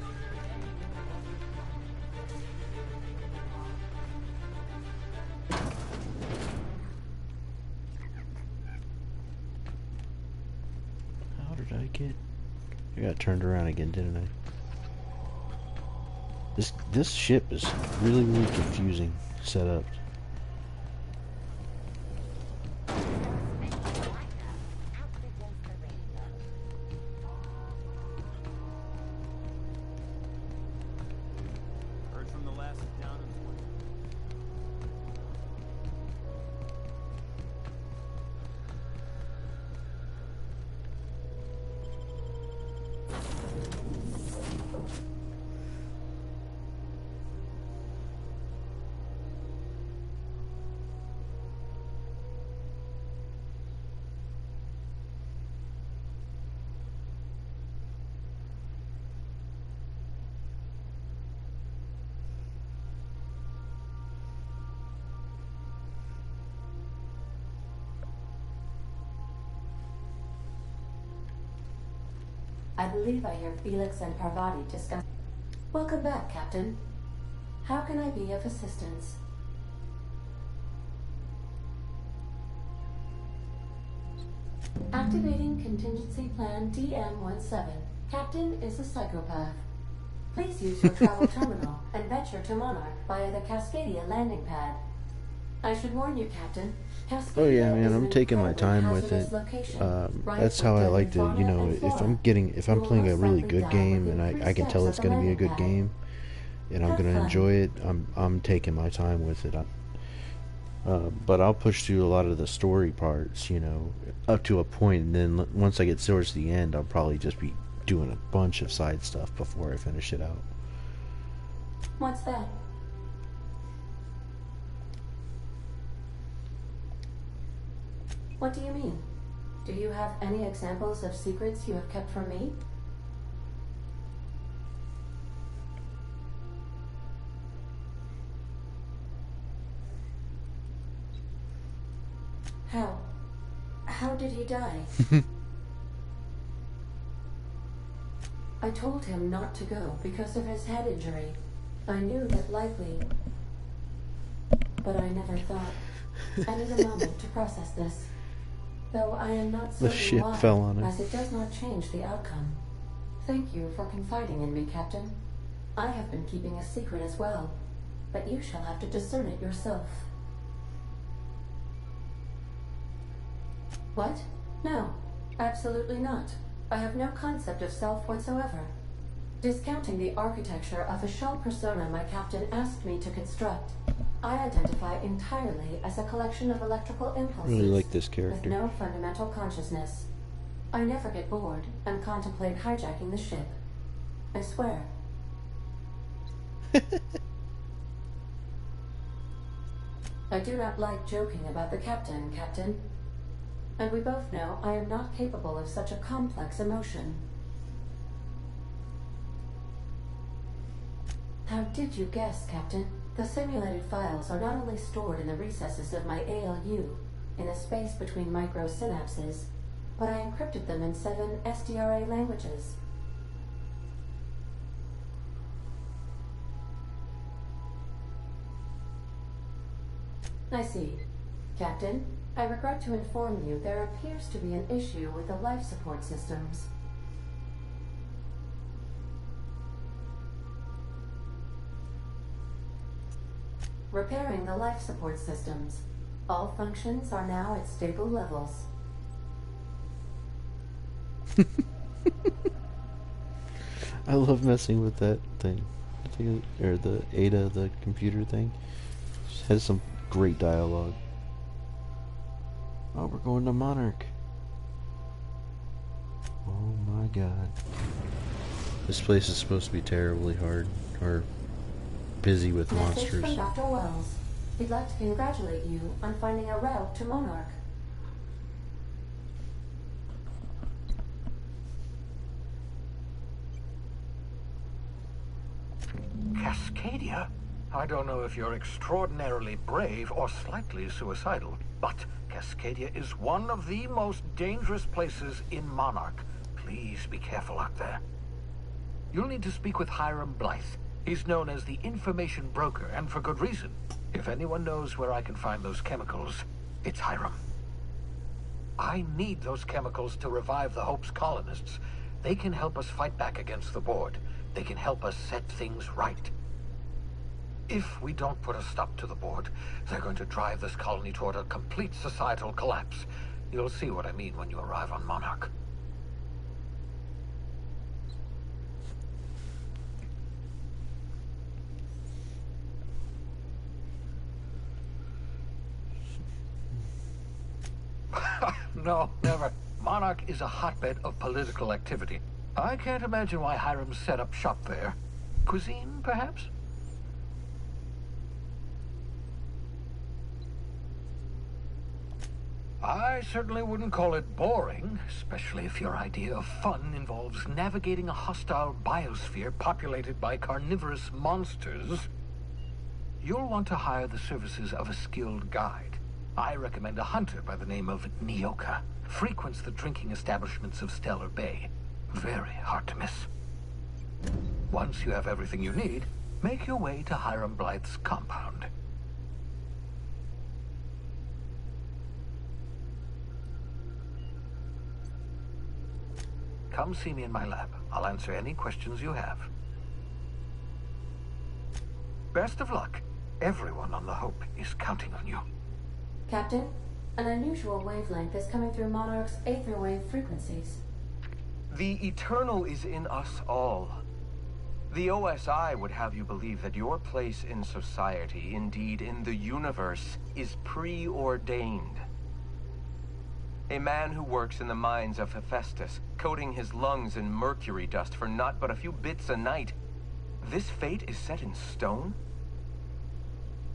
A: How did I get... I got turned around again, didn't I? This ship is really confusing setup.
J: Heard from the last down and
H: I believe I hear Felix and Parvati discuss. Welcome back, Captain. How can I be of assistance? Activating contingency plan DM-17. Captain is a psychopath. Please use your travel terminal and venture to Monarch via the Cascadia landing pad. I should warn you, Captain.
A: Oh yeah, man, I'm taking my time with it. That's how I like to, you know, if I'm playing a really good game and I can tell it's going to be a good game and I'm going to enjoy it, I'm taking my time with it. But I'll push through a lot of the story parts, you know, up to a point, and then once I get towards the end, I'll probably just be doing a bunch of side stuff before I finish it out.
H: What's that? What do you mean? Do you have any examples of secrets you have kept from me? How did he die? I told him not to go because of his head injury. I knew that likely, but I never thought. I need a moment to process this. Though I am not certain
A: The ship
H: why,
A: fell on it.
H: as it does not change the outcome. Thank you for confiding in me, Captain. I have been keeping a secret as well, but you shall have to discern it yourself. What? No, absolutely not. I have no concept of self whatsoever. Discounting the architecture of a shell persona my captain asked me to construct, I identify entirely as a collection of electrical impulses
A: Really like this character.
H: with no fundamental consciousness. I never get bored and contemplate hijacking the ship. I swear. I do not like joking about the captain, Captain. And we both know I am not capable of such a complex emotion. How did you guess, Captain? The simulated files are not only stored in the recesses of my ALU, in the space between microsynapses, but I encrypted them in 7 SDRA languages. I see. Captain, I regret to inform you there appears to be an issue with the life support systems. Repairing the life support systems. All functions are now at stable levels.
A: I love messing with that thing. Or the Ada, the computer thing. It has some great dialogue. Oh, we're going to Monarch. Oh my god. This place is supposed to be terribly hard. Or busy with
H: Message
A: monsters.
H: from Dr. Wells. He'd like to congratulate you on finding a route to Monarch.
Q: Cascadia? I don't know if you're extraordinarily brave or slightly suicidal, but Cascadia is one of the most dangerous places in Monarch. Please be careful out there. You'll need to speak with Hiram Blythe. He's known as the information broker, and for good reason. If anyone knows where I can find those chemicals, it's Hiram. I need those chemicals to revive the Hope's colonists. They can help us fight back against the Board. They can help us set things right. If we don't put a stop to the Board, they're going to drive this colony toward a complete societal collapse. You'll see what I mean when you arrive on Monarch. No, never. Monarch is a hotbed of political activity. I can't imagine why Hiram set up shop there. Cuisine, perhaps? I certainly wouldn't call it boring, especially if your idea of fun involves navigating a hostile biosphere populated by carnivorous monsters. You'll want to hire the services of a skilled guide. I recommend a hunter by the name of Nyoka. Frequents the drinking establishments of Stellar Bay. Very hard to miss. Once you have everything you need, make your way to Hiram Blythe's compound. Come see me in my lab. I'll answer any questions you have. Best of luck. Everyone on the Hope is counting on you.
H: Captain, an unusual wavelength is coming through Monarch's aether wave frequencies.
R: The eternal is in us all. The OSI would have you believe that your place in society, indeed in the universe, is preordained. A man who works in the mines of Hephaestus, coating his lungs in mercury dust for not but a few bits a night. This fate is set in stone?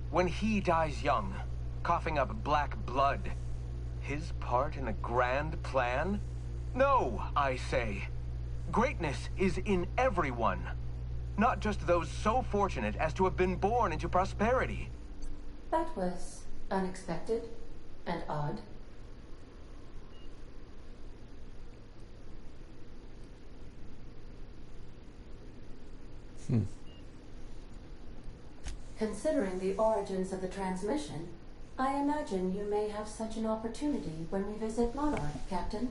R: When he dies young, coughing up black blood, his part in a grand plan? No, I say. Greatness is in everyone. Not just those so fortunate as to have been born into prosperity.
H: That was unexpected and odd. Considering the origins of the transmission, I imagine you may have such an opportunity when we visit Monarch, Captain.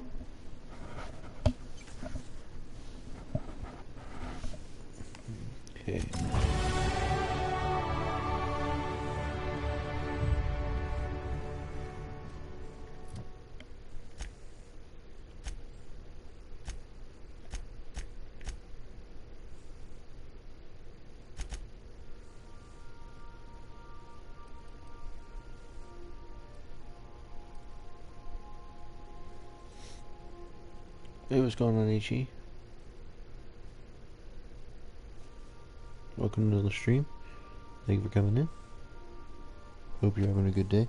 A: Okay. Hey, what's going on, HE? Welcome to the stream. Thank you for coming in. Hope you're having a good day.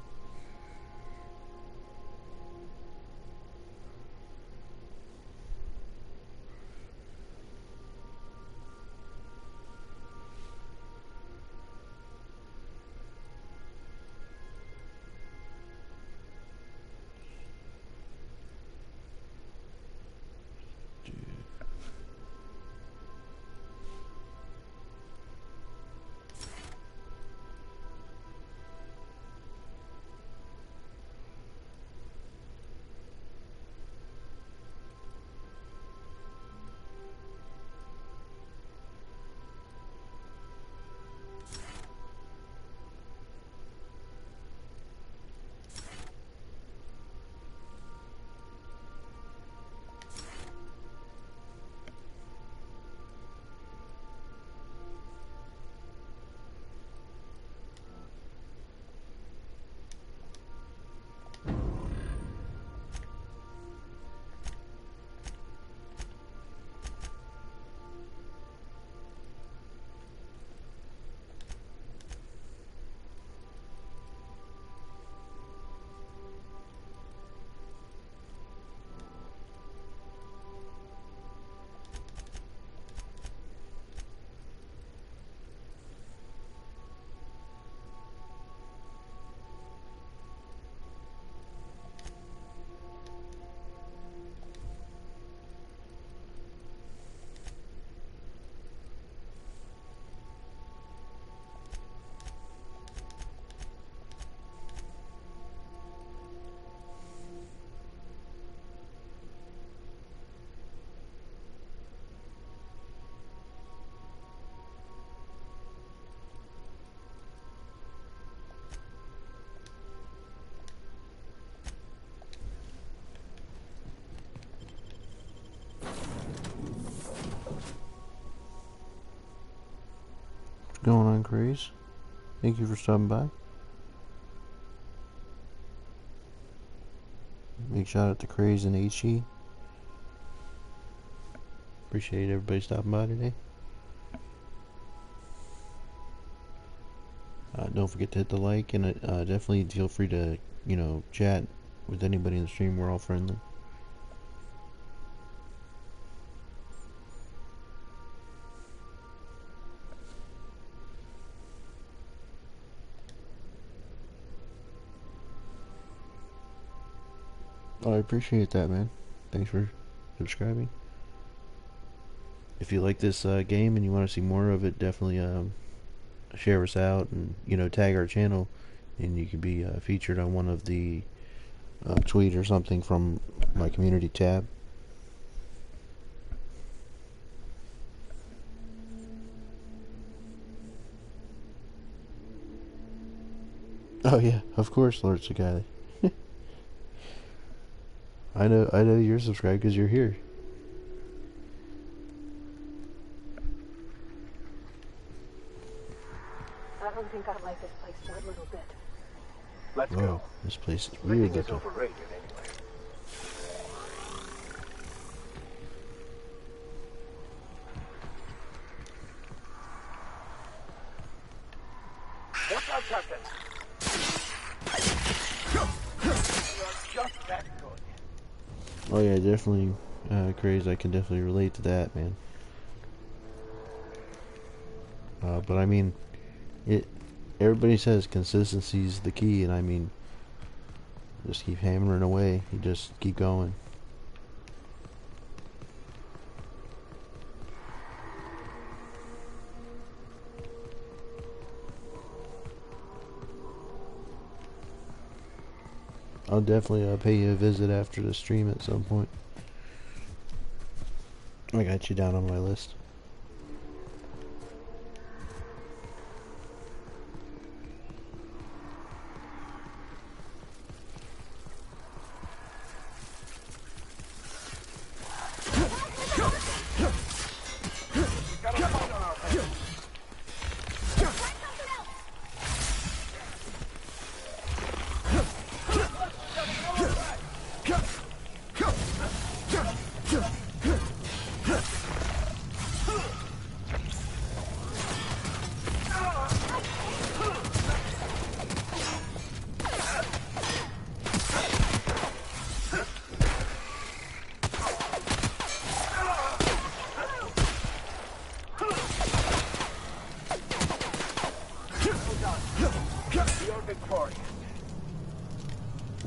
A: going on, Craze? Thank you for stopping by. Big shout out to Craze and HE. Appreciate everybody stopping by today. Don't forget to hit the like, and definitely feel free to, you know, chat with anybody in the stream. We're all friendly. Oh, I appreciate that, man. Thanks for subscribing. If you like this game and you want to see more of it, definitely share us out and, you know, tag our channel, and you can be featured on one of the tweet or something from my community tab. Oh yeah, of course, Lord Sagali. I know you're subscribed because you're here.
E: I don't think I like this place for a little bit.
D: Let's
A: go. This place is weird
D: Living is
A: looking.
D: overrated anyway. Watch out, Captain. You're just that good.
A: Oh yeah, definitely, Craze. I can definitely relate to that, man. But I mean, everybody says consistency is the key, and I mean, just keep hammering away. You just keep going. I'll definitely pay you a visit after the stream at some point. I got you down on my list.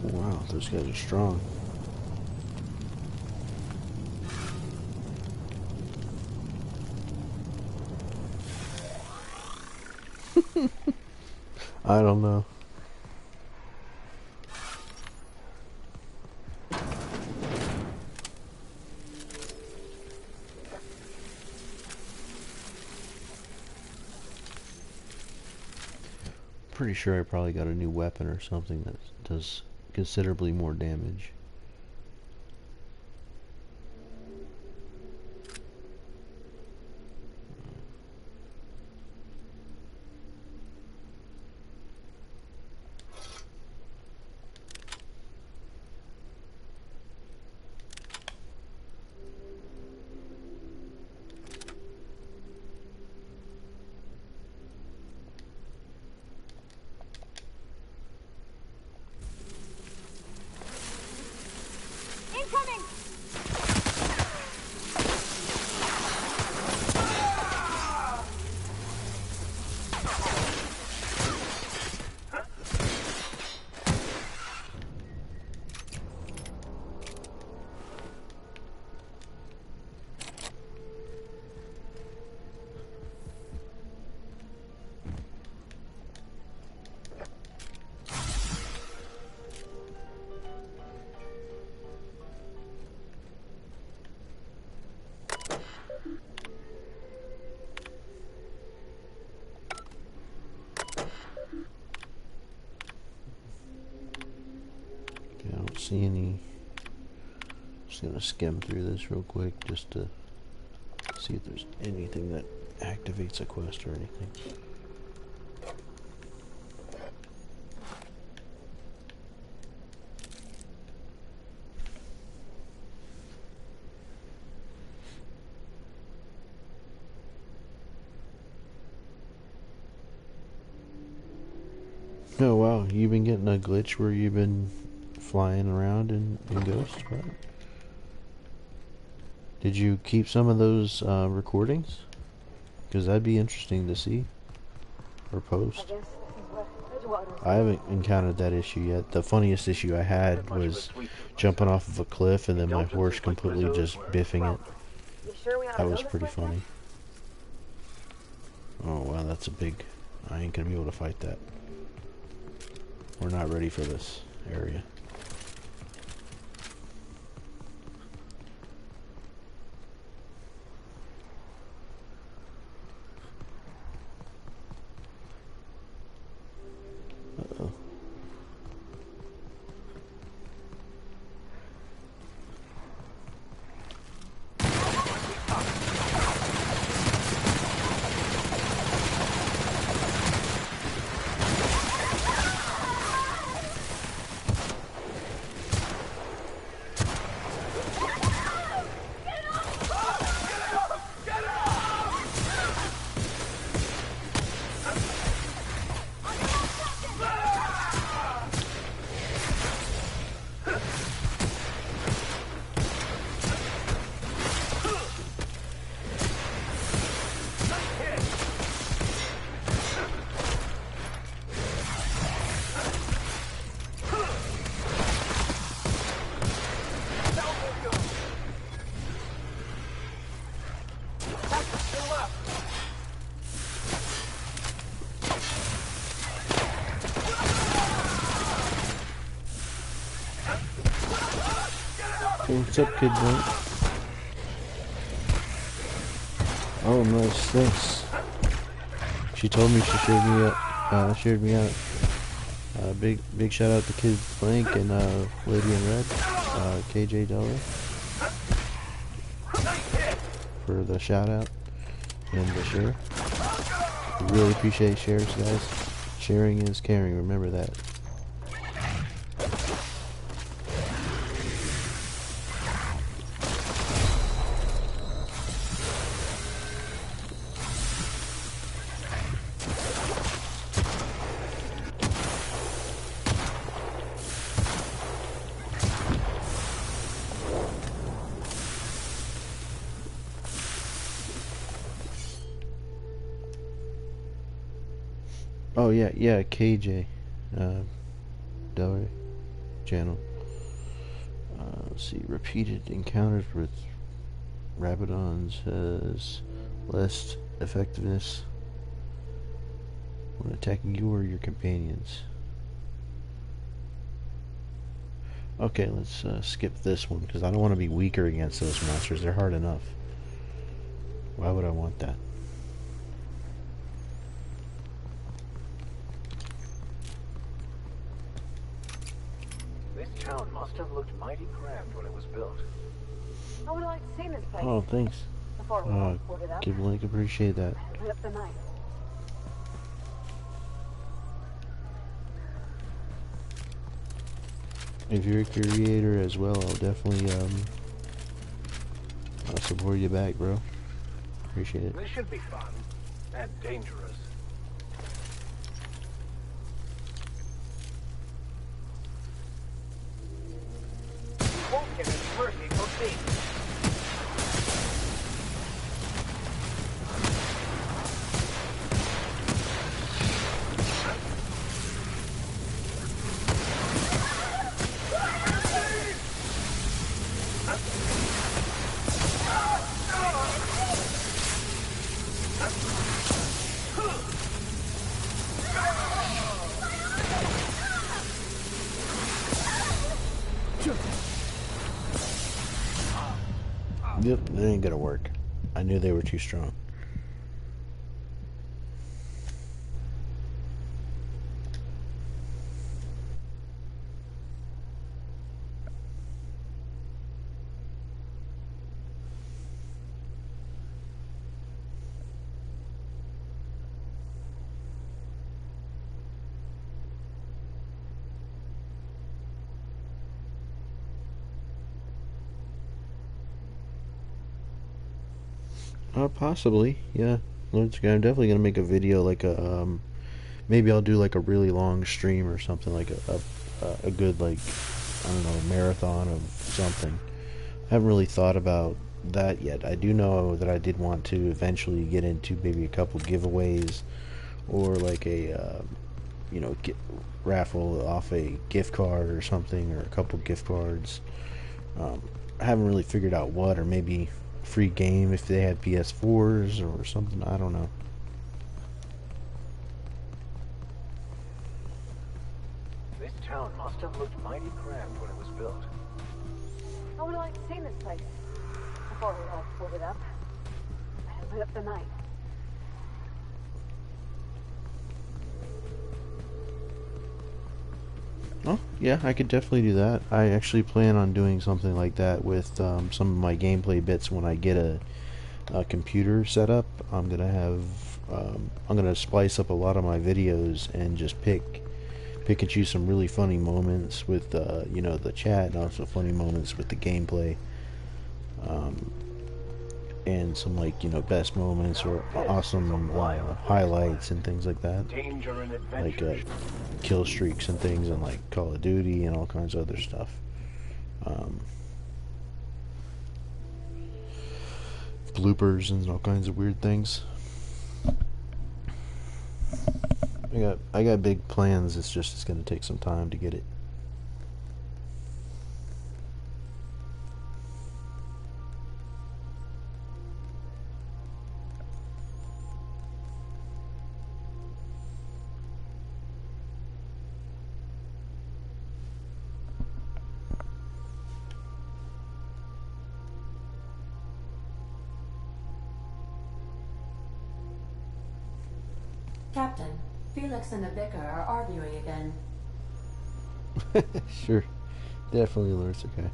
A: Wow, those guys are strong. I don't know. Pretty sure I probably got a new weapon or something that does considerably more damage.
I: Incoming!
A: Okay, I don't see any. Just gonna skim through this real quick just to see if there's anything that activates a quest or anything. Oh wow, you've been getting a glitch where you've been flying around in Ghost? What? Did you keep some of those recordings? Because that'd be interesting to see. Or post. I haven't encountered that issue yet. The funniest issue I had was jumping off of a cliff and then my horse completely just biffing it. That was pretty funny. Oh wow, that's a big... I ain't gonna be able to fight that. We're not ready for this area. Uh-oh. What's up, kid boy? Oh, nice, thanks. She told me she shared me out. Big shout out to Kid Blank and Lady in Red, KJ Dollar, for the shout out and the share. Really appreciate shares, guys. Sharing is caring. Remember that. Oh yeah, KJ, Delray channel. Let's see, repeated encounters with Rabadons has less effectiveness when attacking you or your companions. Okay, let's skip this one because I don't want to be weaker against those monsters. They're hard enough. Why would I want that?
D: This town must have looked mighty grand when it was built.
E: I would like to see this place.
A: Oh, thanks.
E: Before we all boarded up.
A: Give Link, appreciate that.
E: And lit up the night.
A: If you're a creator as well, I'll definitely I'll support you back, bro. Appreciate it.
D: This should be fun and dangerous. You won't get any mercy from me.
A: Yep, that ain't gonna work. I knew they were too strong. Possibly, yeah. I'm definitely gonna make a video, like a maybe I'll do like a really long stream or something, like a good, like, I don't know, marathon of something. I haven't really thought about that yet. I do know that I did want to eventually get into maybe a couple giveaways, or like a you know, raffle off a gift card or something, or a couple gift cards. I haven't really figured out what, or maybe free game if they had PS4s or something. I don't know.
D: This town must have looked mighty crammed when it was built.
E: I would like to see this place before we all split it up and lit up the night.
A: Oh, yeah, I could definitely do that. I actually plan on doing something like that with some of my gameplay bits when I get a computer set up. I'm gonna have I'm gonna splice up a lot of my videos and just pick and choose some really funny moments with you know, the chat, and also funny moments with the gameplay, and some, like, you know, best moments or awesome highlights and things like that, like kill streaks and things, and like Call of Duty and all kinds of other stuff. Bloopers and all kinds of weird things. I got big plans. It's gonna take some time to get it.
H: Captain, Felix and the Vicar are arguing again.
A: Sure. Definitely alerts, okay.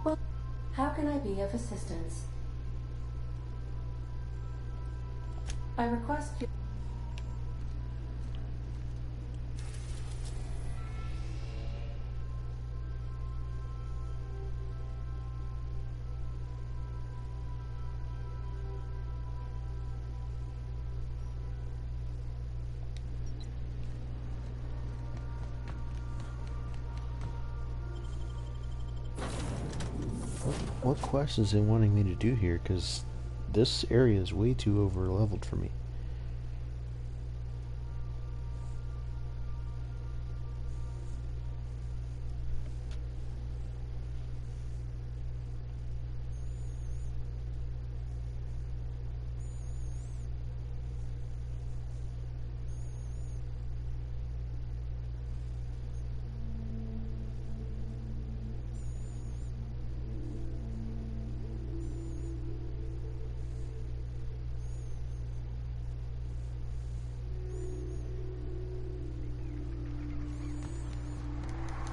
H: Well, how can I be of assistance? I request you...
A: What quest is it wanting me to do here? Because this area is way too over leveled for me.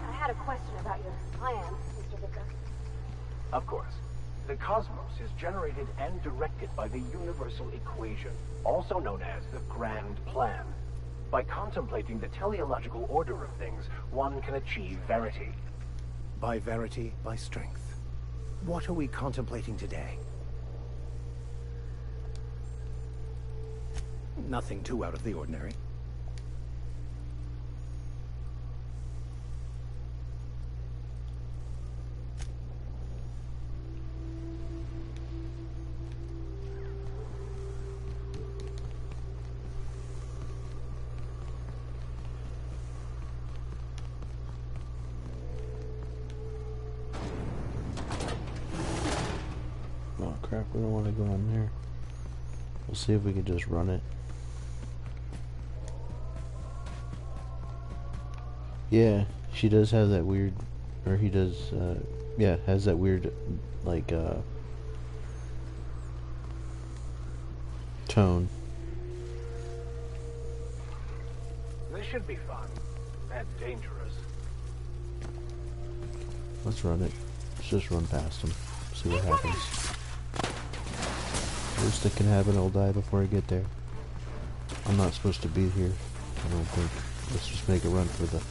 E: I had a question about your plan, Mr. Vicar.
D: Of course. The cosmos is generated and directed by the universal equation, also known as the Grand Plan. By contemplating the teleological order of things, one can achieve verity.
L: By verity, by strength. What are we contemplating today? Nothing too out of the ordinary.
A: Oh crap, we don't want to go in there. We'll see if we can just run it. Yeah, she does have that weird, or he does, yeah, has that weird, like, tone.
D: This should be fun. And dangerous.
A: Let's run it. Let's just run past him. See what happens. Worst that can happen, I'll die before I get there. I'm not supposed to be here, I don't think. Let's just make a run for the...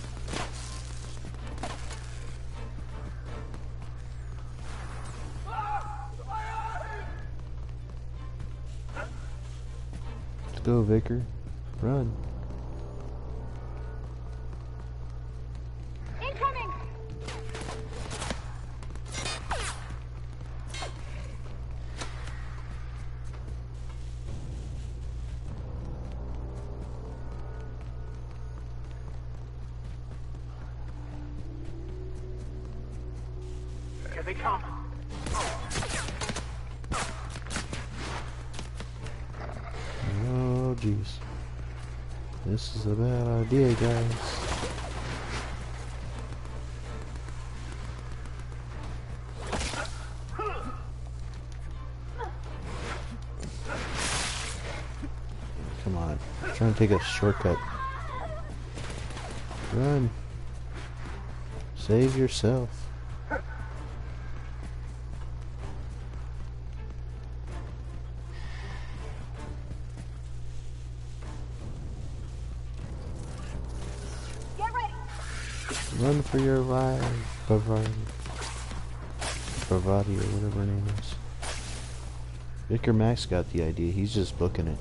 A: go, Vicar. Run.
I: Incoming!
D: Here they come.
A: Oh, jeez. This is a bad idea, guys. Come on. I'm trying to take a shortcut. Run. Save yourself.
I: Get ready!
A: Run for your life, Bavati, or whatever her name is. Vicar Max got the idea. He's just booking it.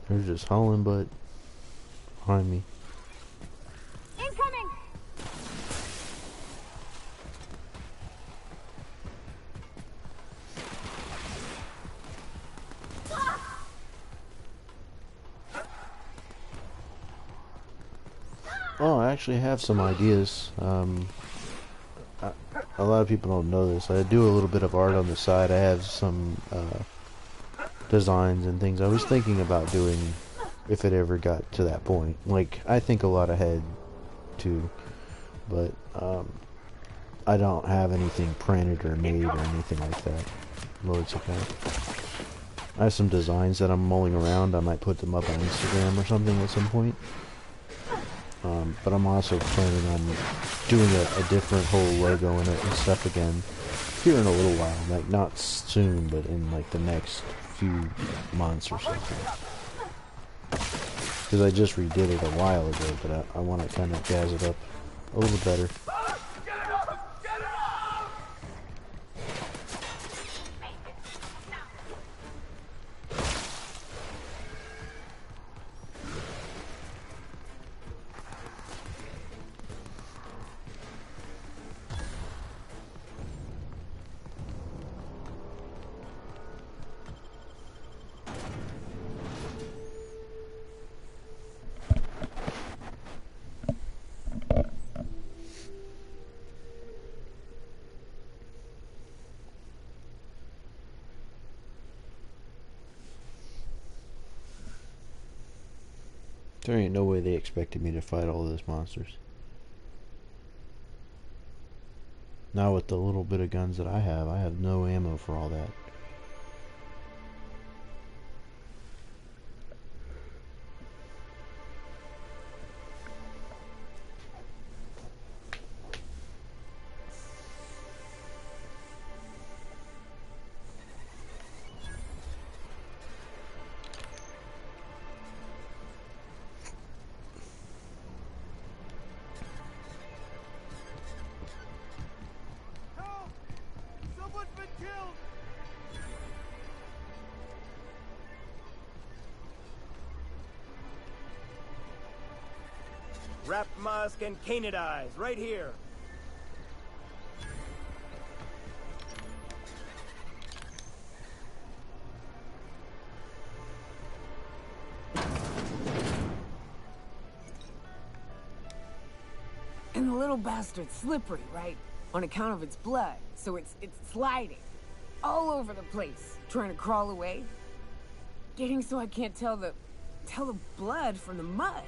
A: They're just hauling butt behind me.
I: Incoming!
A: Oh, I actually have some ideas. A lot of people don't know this. I do a little bit of art on the side. I have some designs and things I was thinking about doing if it ever got to that point. Like, I think a lot ahead too, but I don't have anything printed or made or anything like that. Lord's okay. I have some designs that I'm mulling around. I might put them up on Instagram or something at some point. But I'm also planning on doing a different whole logo in it and stuff again here in a little while. Like, not soon, but in like the next few months or something. Because I just redid it a while ago, but I want to kind of jazz it up a little better. There ain't no way they expected me to fight all those monsters. Now with the little bit of guns that I have no ammo for all that.
S: Wrapped musk and canid eyes, right here.
N: And the little bastard's slippery, right? On account of its blood, so it's sliding all over the place, trying to crawl away. Getting so I can't tell the blood from the mud.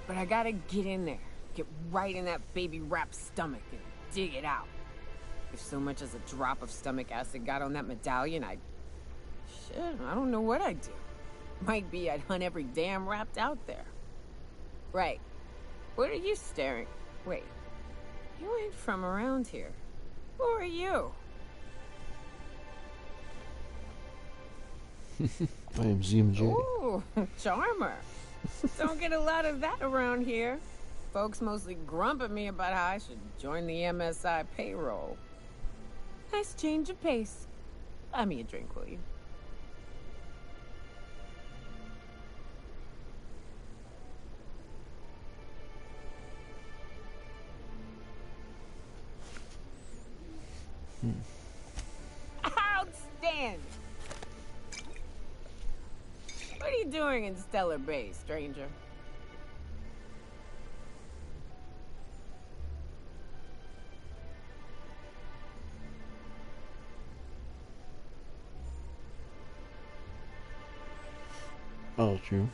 N: But I gotta get in there, get right in that baby rap's stomach and dig it out. If so much as a drop of stomach acid got on that medallion, shit, I don't know what I'd do. Might be I'd hunt every damn wrapped out there. Right. What are you staring? Wait. You ain't from around here. Who are you?
A: I am ZMJ.
N: Ooh, charmer. Don't get a lot of that around here. Folks mostly grump at me about how I should join the MSI payroll. Nice change of pace. Buy me a drink, will you? Outstanding! What are you doing in Stellar Bay, stranger?
A: Oh, true.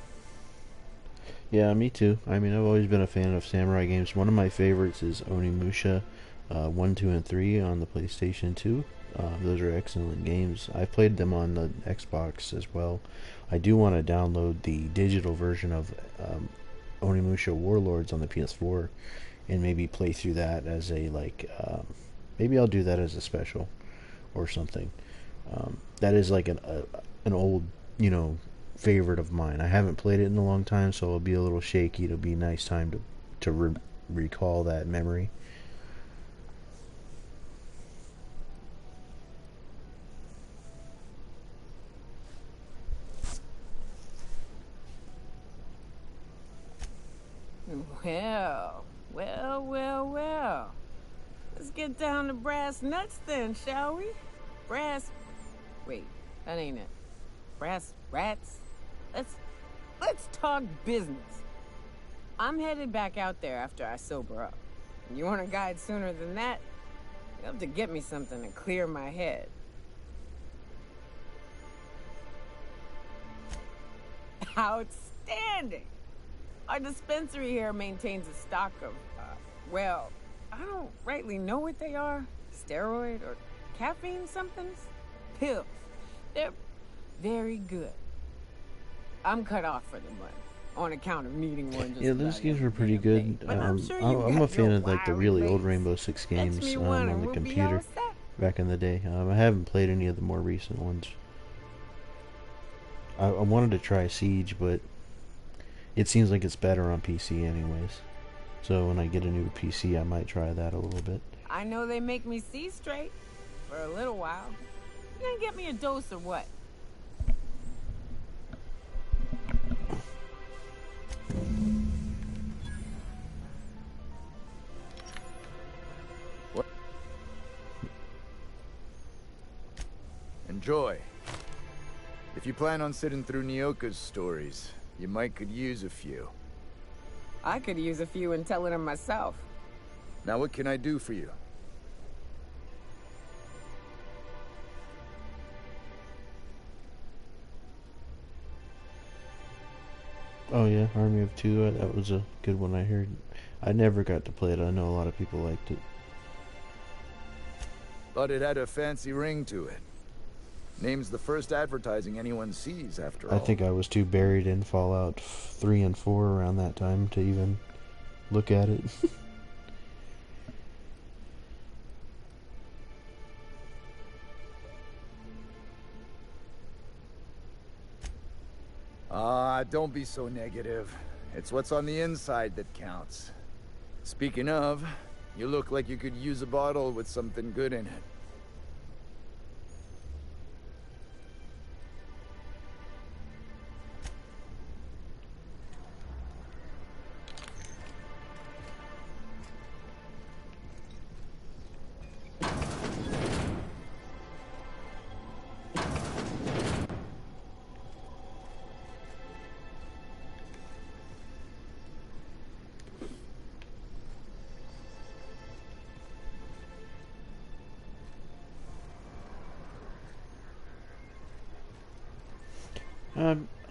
A: Yeah, me too. I mean, I've always been a fan of samurai games. One of my favorites is Onimusha 1, 2, and 3 on the PlayStation 2. Those are excellent games. I've played them on the Xbox as well. I do want to download the digital version of Onimusha Warlords on the PS4 and maybe play through that as a, like, maybe I'll do that as a special or something. That is like an old, you know, favorite of mine. I haven't played it in a long time, so it'll be a little shaky. It'll be a nice time to recall that memory.
N: Well. Let's get down to brass nuts then, shall we? Wait, that ain't it. Brass rats? Let's talk business. I'm headed back out there after I sober up. You want a guide sooner than that? You have to get me something to clear my head. Outstanding! Our dispensary here maintains a stock of, well, I don't rightly know what they are. Steroid or caffeine somethings? Pills. They're very good. I'm cut off for the money on account of needing one. Just
A: yeah, those games were pretty good. I'm a fan of like the really old Rainbow Six games on the computer back in the day. I haven't played any of the more recent ones. I wanted to try Siege, but it seems like it's better on PC anyways. So when I get a new PC, I might try that a little bit.
N: I know they make me see straight for a little while. You gonna get me a dose or what?
T: Enjoy. If you plan on sitting through Nyoka's stories, you might could use a few.
N: I could use a few and telling them myself.
T: Now what can I do for you?
A: Oh yeah, Army of Two, that was a good one I heard. I never got to play it. I know a lot of people liked it.
T: But it had a fancy ring to it. Name's the first advertising anyone sees, after all.
A: I think I was too buried in Fallout 3 and 4 around that time to even look at it.
T: Don't be so negative. It's what's on the inside that counts. Speaking of, you look like you could use a bottle with something good in it.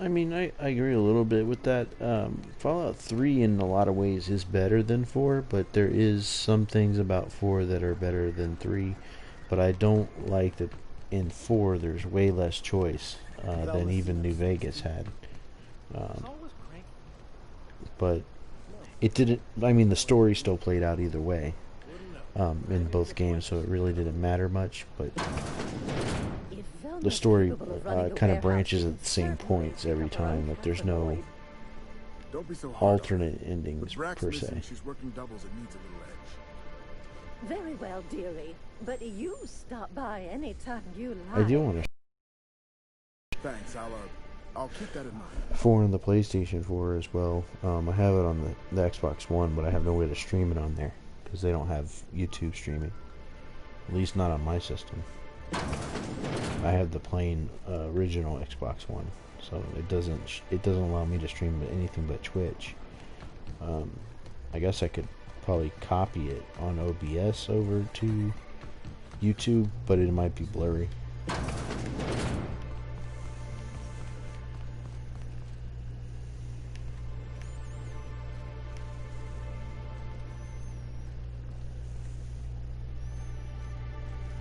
A: I mean, I agree a little bit with that. Fallout 3 in a lot of ways is better than 4, but there is some things about 4 that are better than 3. But I don't like that in 4 there's way less choice than even New Vegas had. But it didn't, I mean, the story still played out either way in both games, so it really didn't matter much. But the story kind of branches at the same points every time. Like there's no
U: Don't be so hard
A: alternate endings per se.
U: She's working doubles and needs a little edge.
V: Very well, dearie. But you stop by any time you like.
A: I do want to.
U: Thanks. I'll keep that in mind.
A: 4 on the PlayStation 4 as well. I have it on the Xbox One, but I have no way to stream it on there because they don't have YouTube streaming. At least not on my system. I have the plain original Xbox One, so it doesn't allow me to stream anything but Twitch. I guess I could probably copy it on OBS over to YouTube, but it might be blurry.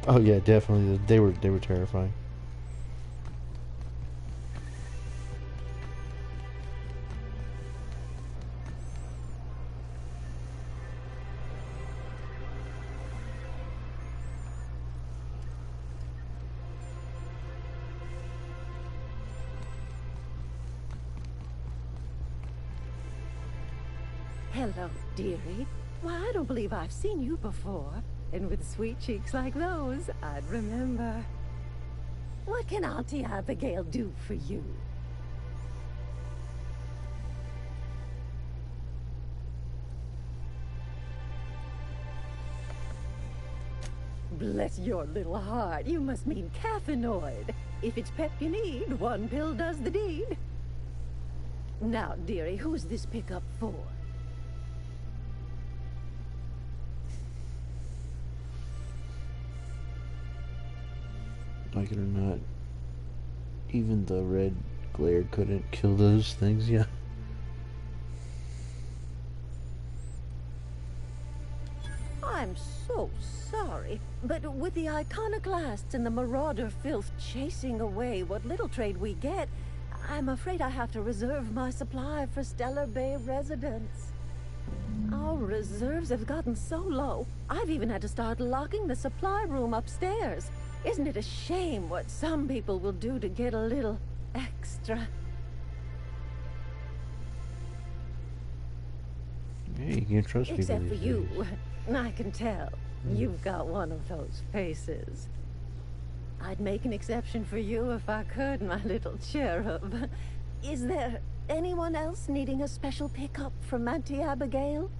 A: Oh yeah, definitely. They were terrifying.
V: Hello, dearie. Why, I don't believe I've seen you before. And with sweet cheeks like those, I'd remember. What can Auntie Abigail do for you? Bless your little heart. You must mean caffeinoid. If it's pep you need, one pill does the deed. Now, dearie, who's this pickup for?
A: Like it or not, even the red glare couldn't kill those things, yeah.
V: I'm so sorry, but with the iconoclasts and the marauder filth chasing away what little trade we get, I'm afraid I have to reserve my supply for Stellar Bay residents. Our reserves have gotten so low, I've even had to start locking the supply room upstairs. Isn't it a shame what some people will do to get a little extra?
A: Hey, you can't trust people
V: Except for
A: these
V: you.
A: days.
V: I can tell. You've got one of those faces. I'd make an exception for you if I could, my little cherub. Is there anyone else needing a special pickup from Auntie Abigail?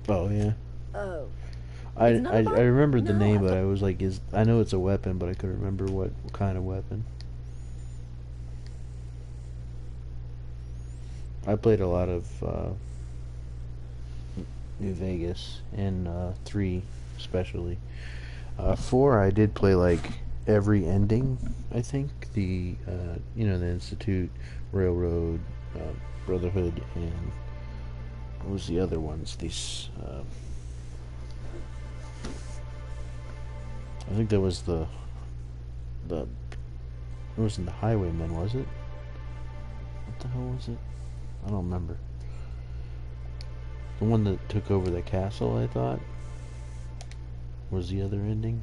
A: Oh yeah.
V: Oh.
A: I remember the name, but I was like, I know it's a weapon, but I couldn't remember what kind of weapon. I played a lot of New Vegas and 3 especially. 4 I did play like every ending. I think the the Institute, Railroad, Brotherhood, and what was the other ones? These. I think there was it wasn't the Highwaymen, was it? What the hell was it? I don't remember. The one that took over the castle, I thought, was the other ending.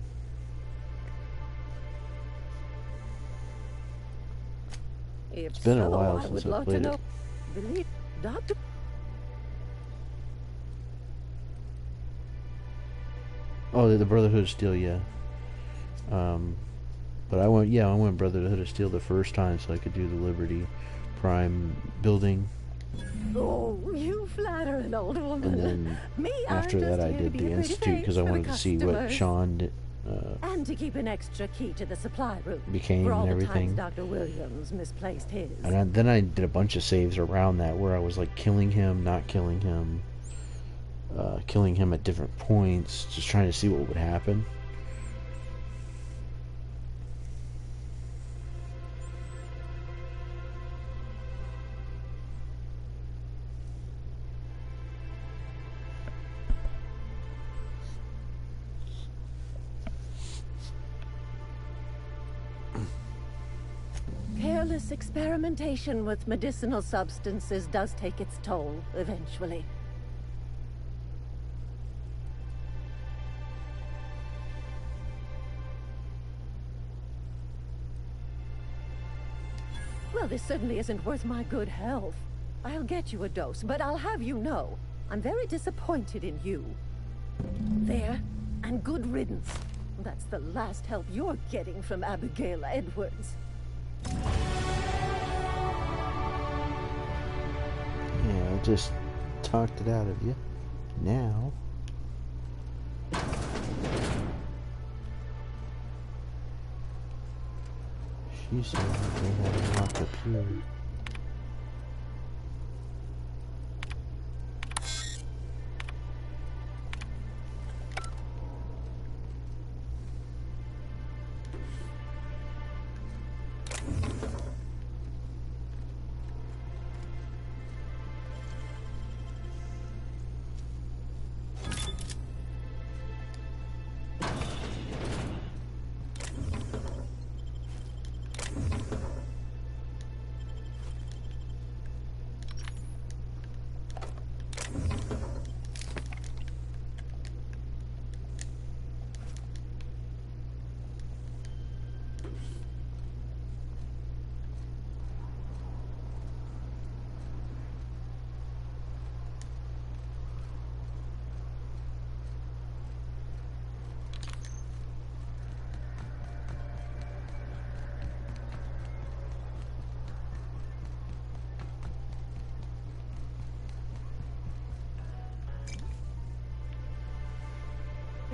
A: It's been a while since I played it.
V: Believe Doctor.
A: Oh, the Brotherhood of Steel, yeah. But I went Brotherhood of Steel the first time so I could do the Liberty Prime building.
V: Oh, you flatter an old woman.
A: And then
V: Me,
A: after that I did the Institute because I wanted to see what Sean did,
V: and to keep an extra key to the supply room.
A: became
V: for all
A: and
V: the
A: everything.
V: times Dr. Williams misplaced his.
A: And then I did a bunch of saves around that where I was like killing him, not killing him, killing him at different points, just trying to see what would happen.
V: Careless experimentation with medicinal substances does take its toll, eventually. Well, this certainly isn't worth my good health. I'll get you a dose, but I'll have you know, I'm very disappointed in you. There, and good riddance. That's the last help you're getting from Abigail Edwards.
A: Yeah, I just talked it out of you. Now... she said they had it locked up here.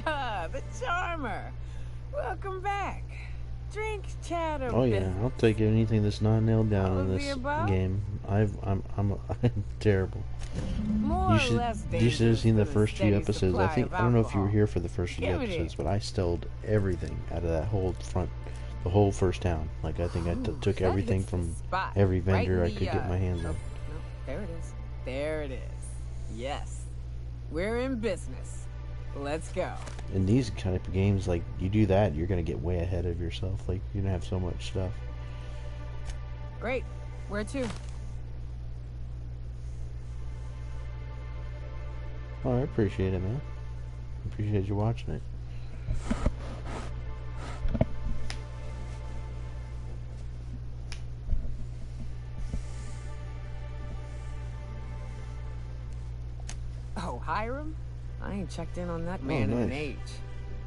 N: Ah, the Charmer. Welcome back. Drink, chat, or
A: Oh yeah, I'll take anything that's not nailed down in this game. I'm terrible. You should have seen the first few episodes. I don't know if you were here for the first few episodes, but I stole everything out of that whole the whole first town. Like I think I took everything from every vendor I could get my hands on.
N: No, there it is. There it is. Yes, we're in business. Let's go.
A: In these kind of games, like, you do that, you're gonna get way ahead of yourself. Like, you're gonna have so much stuff.
N: Great. Where to?
A: Oh, I appreciate it, man. I appreciate you watching it.
N: Oh, Hiram? I ain't checked in on that man in an age.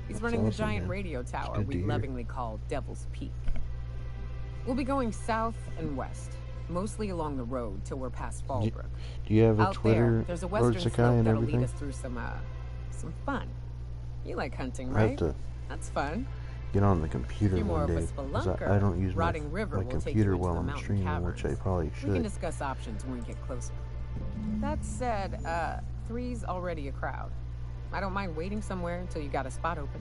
N: He's running the giant radio tower we lovingly call Devil's Peak. We'll be going south and west, mostly along the road till we're past Fallbrook.
A: Do you have a
N: Out
A: Twitter
N: there's a western
A: or
N: slope
A: and
N: that'll
A: everything?
N: lead us through some fun. You like hunting,
A: I have
N: right?
A: to
N: That's fun.
A: get on the computer
N: You're more
A: one
N: of a
A: day, 'cause
N: spelunker.
A: I don't use my
N: Rotting River will take you
A: computer
N: into
A: while
N: the
A: I'm
N: mountain
A: streaming, which I probably
N: We can
A: should.
N: discuss options when we get closer. That said, 3's already a crowd. I don't mind waiting somewhere until you got a spot open.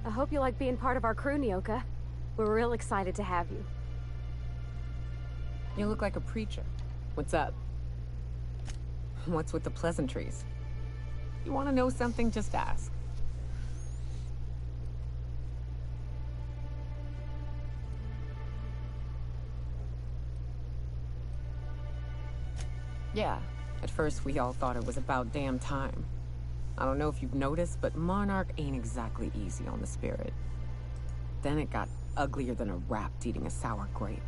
I: I hope you like being part of our crew, Nyoka. We're real excited to have you.
N: You look like a preacher. What's up? What's with the pleasantries? You want to know something, just ask. Yeah, at first we all thought it was about damn time. I don't know if you've noticed, but Monarch ain't exactly easy on the spirit. Then it got uglier than a rat eating a sour grape.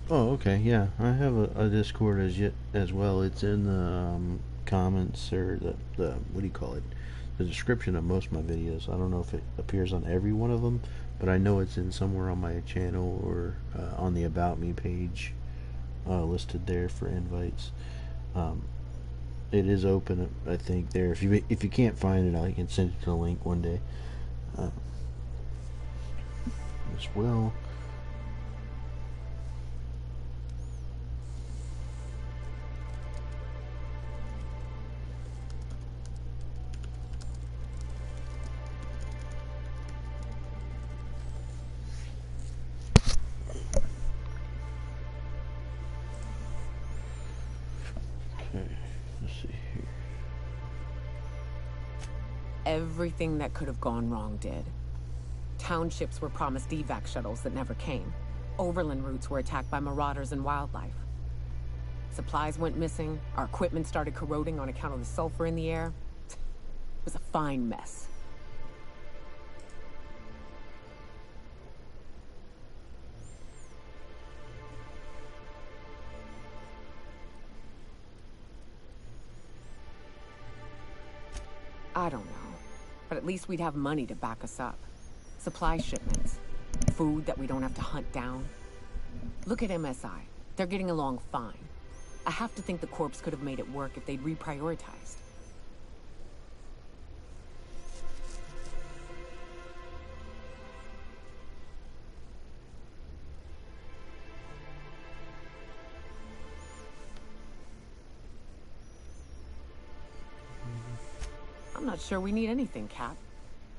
A: Oh, okay, yeah. I have a Discord as well. It's in the comments or the what do you call it? The description of most of my videos. I don't know if it appears on every one of them, but I know it's in somewhere on my channel or on the About Me page, listed there for invites. It is open, I think, there. If you can't find it, I can send you the link one day. As well.
N: Everything that could have gone wrong did. Townships were promised evac shuttles that never came. Overland routes were attacked by marauders and wildlife. Supplies went missing, our equipment started corroding on account of the sulfur in the air. It was a fine mess. I don't know, but at least we'd have money to back us up. Supply shipments, food that we don't have to hunt down. Look at MSI. They're getting along fine. I have to think the Corps could have made it work if they'd reprioritized. I'm not sure we need anything, Cap.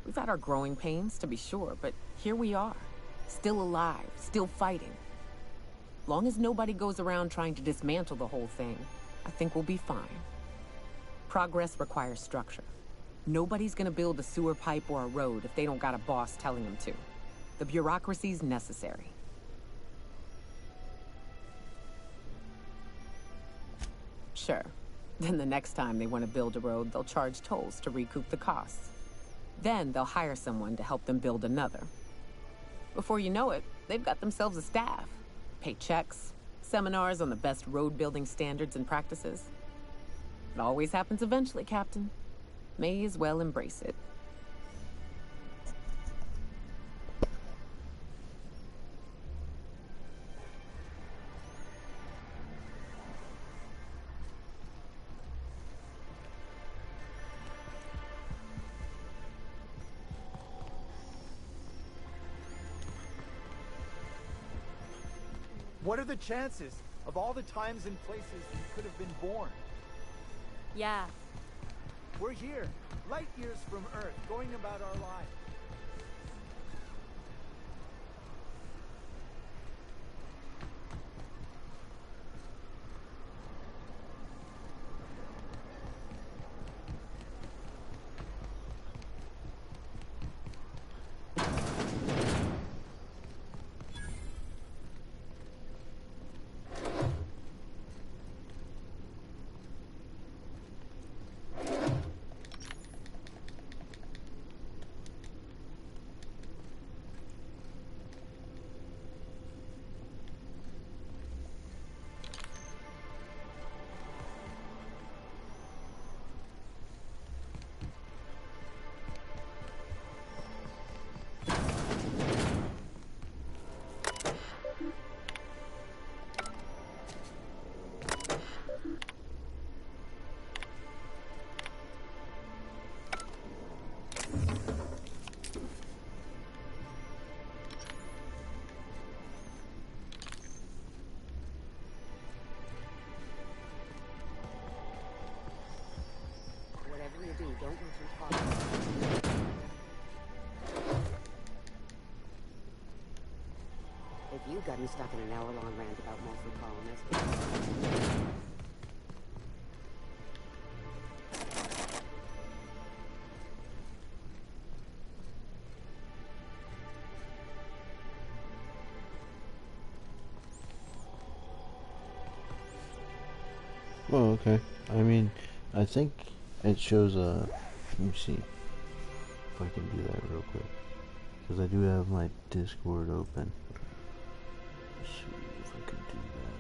N: We've had our growing pains, to be sure, but here we are. Still alive, still fighting. Long as nobody goes around trying to dismantle the whole thing, I think we'll be fine. Progress requires structure. Nobody's gonna build a sewer pipe or a road if they don't got a boss telling them to. The bureaucracy's necessary. Sure. Then the next time they want to build a road, they'll charge tolls to recoup the costs. Then they'll hire someone to help them build another. Before you know it, they've got themselves a staff. Pay checks, seminars on the best road building standards and practices. It always happens eventually, Captain. May as well embrace it.
B: What are the chances of all the times and places you could have been born?
F: Yeah.
B: We're here, light years from Earth, going about our lives.
G: do, don't go too far. If you've gotten stuck in an hour-long rant about mostly colonists...
A: Oh, okay. I mean, I think it shows a... let me see if I can do that real quick. Because I do have my Discord open. Let's see if I can do that.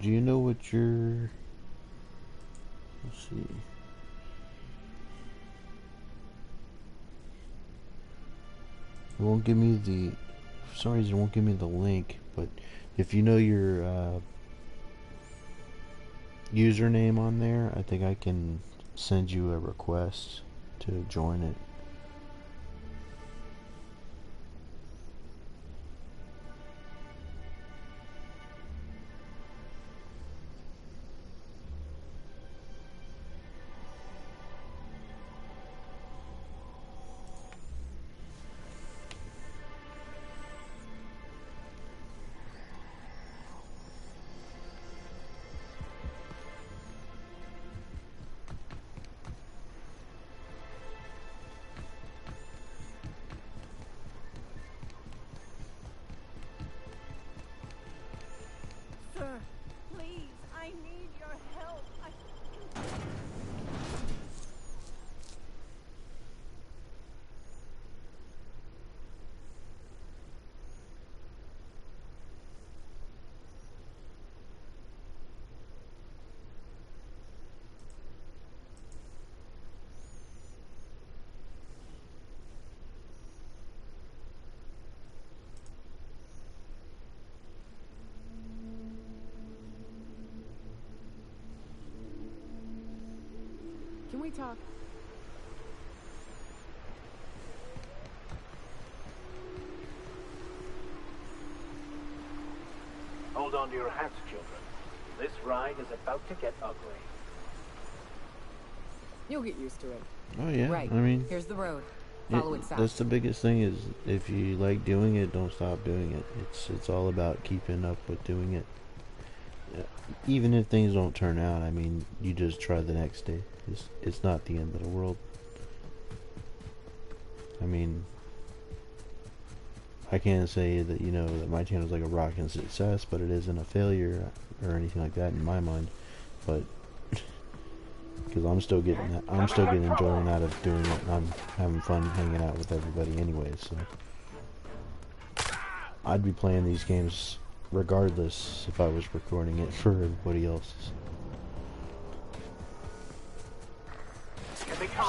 A: Do you know what your... let's see. It won't give me the... for some reason it won't give me the link, but if you know your username on there, I think I can send you a request to join it.
V: Sir, please, I need your help.
N: Can we talk?
D: Hold on to your hats, children. This ride is about to get ugly.
N: You'll get used to it.
A: Oh yeah,
N: Right.
A: I mean,
N: Here's the road. Follow it south.
A: that's the biggest thing is if you like doing it, don't stop doing it. It's all about keeping up with doing it. Even if things don't turn out, I mean, you just try the next day. It's not the end of the world. I mean, I can't say that, you know, that my channel's like a rockin' success, but it isn't a failure or anything like that in my mind. But because I'm still getting enjoyment out of doing it, and I'm having fun hanging out with everybody anyways. So I'd be playing these games regardless if I was recording it for everybody else.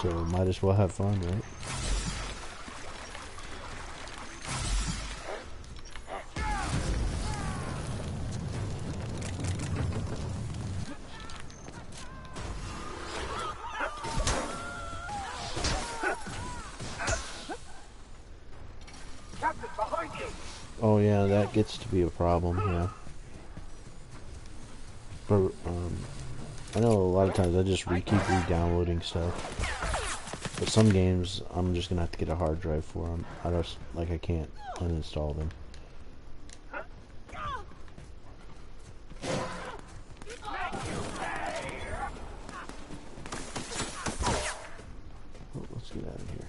A: So might as well have fun, right? Oh yeah, that gets to be a problem, yeah. But, I know a lot of times I just keep re-downloading stuff. But some games, I'm just gonna have to get a hard drive for them. I can't uninstall them. Oh, let's get out of here.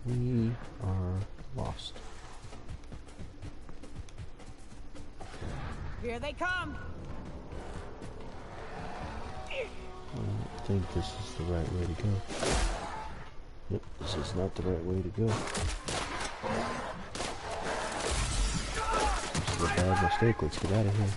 A: We are lost.
N: Here they come.
A: I don't think this is the right way to go. Yep, this is not the right way to go. This is a bad mistake. Let's get out of here.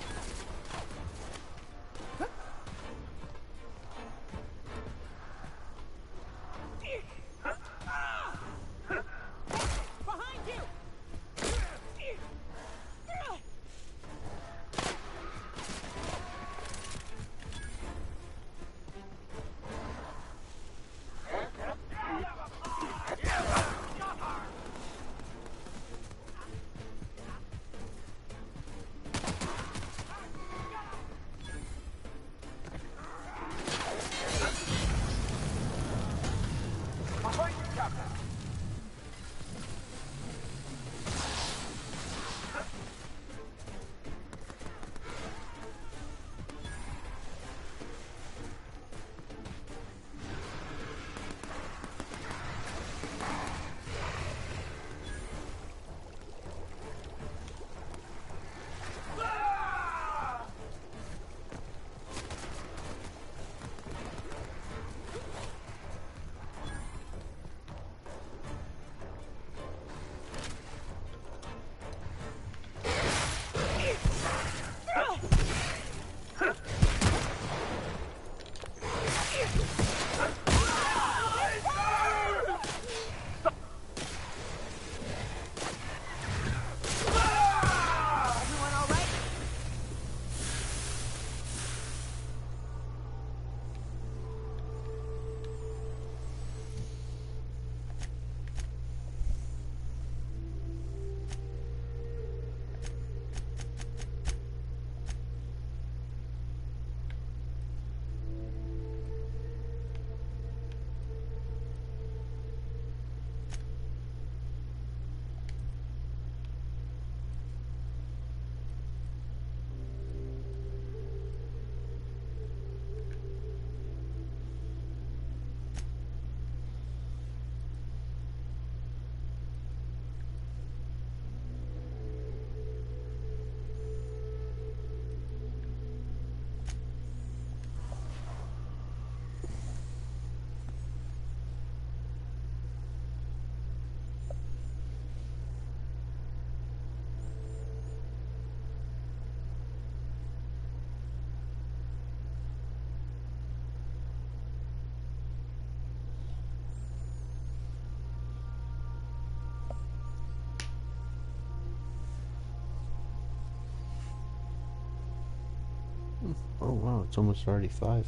A: Oh wow, it's almost already 5.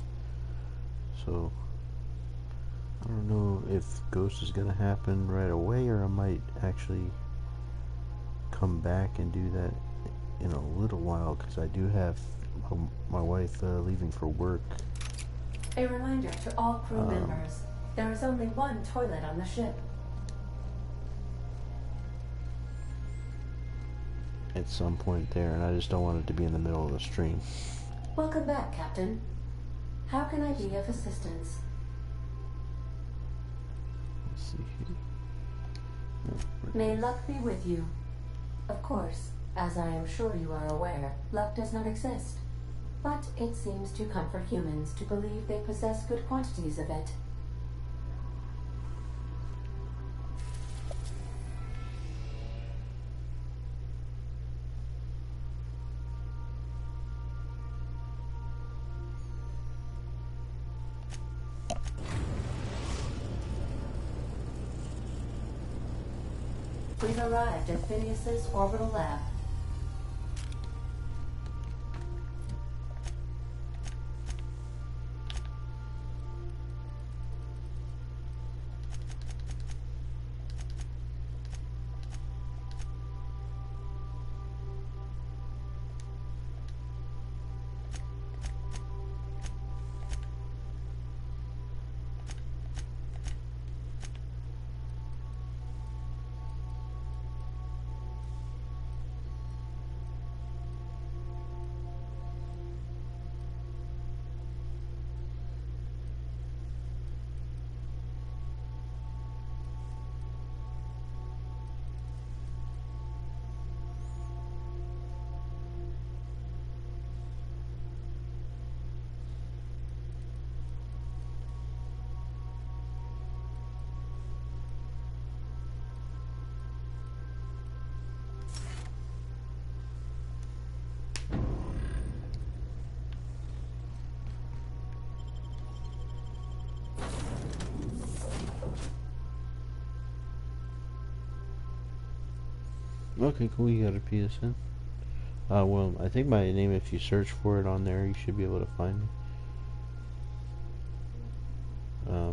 A: So I don't know if Ghost is gonna happen right away, or I might actually come back and do that in a little while, because I do have my wife leaving for work.
H: A reminder to all crew members, there is only one toilet on the ship.
A: At some point there, and I just don't want it to be in the middle of the stream.
H: Welcome back, Captain. How can I be of assistance?
A: Let's see here.
H: May luck be with you. Of course, as I am sure you are aware, luck does not exist. But it seems to comfort humans to believe they possess good quantities of it. We've arrived at Phineas's orbital lab.
A: Okay, cool, you got a PSN. Well, I think my name, if you search for it on there, you should be able to find me.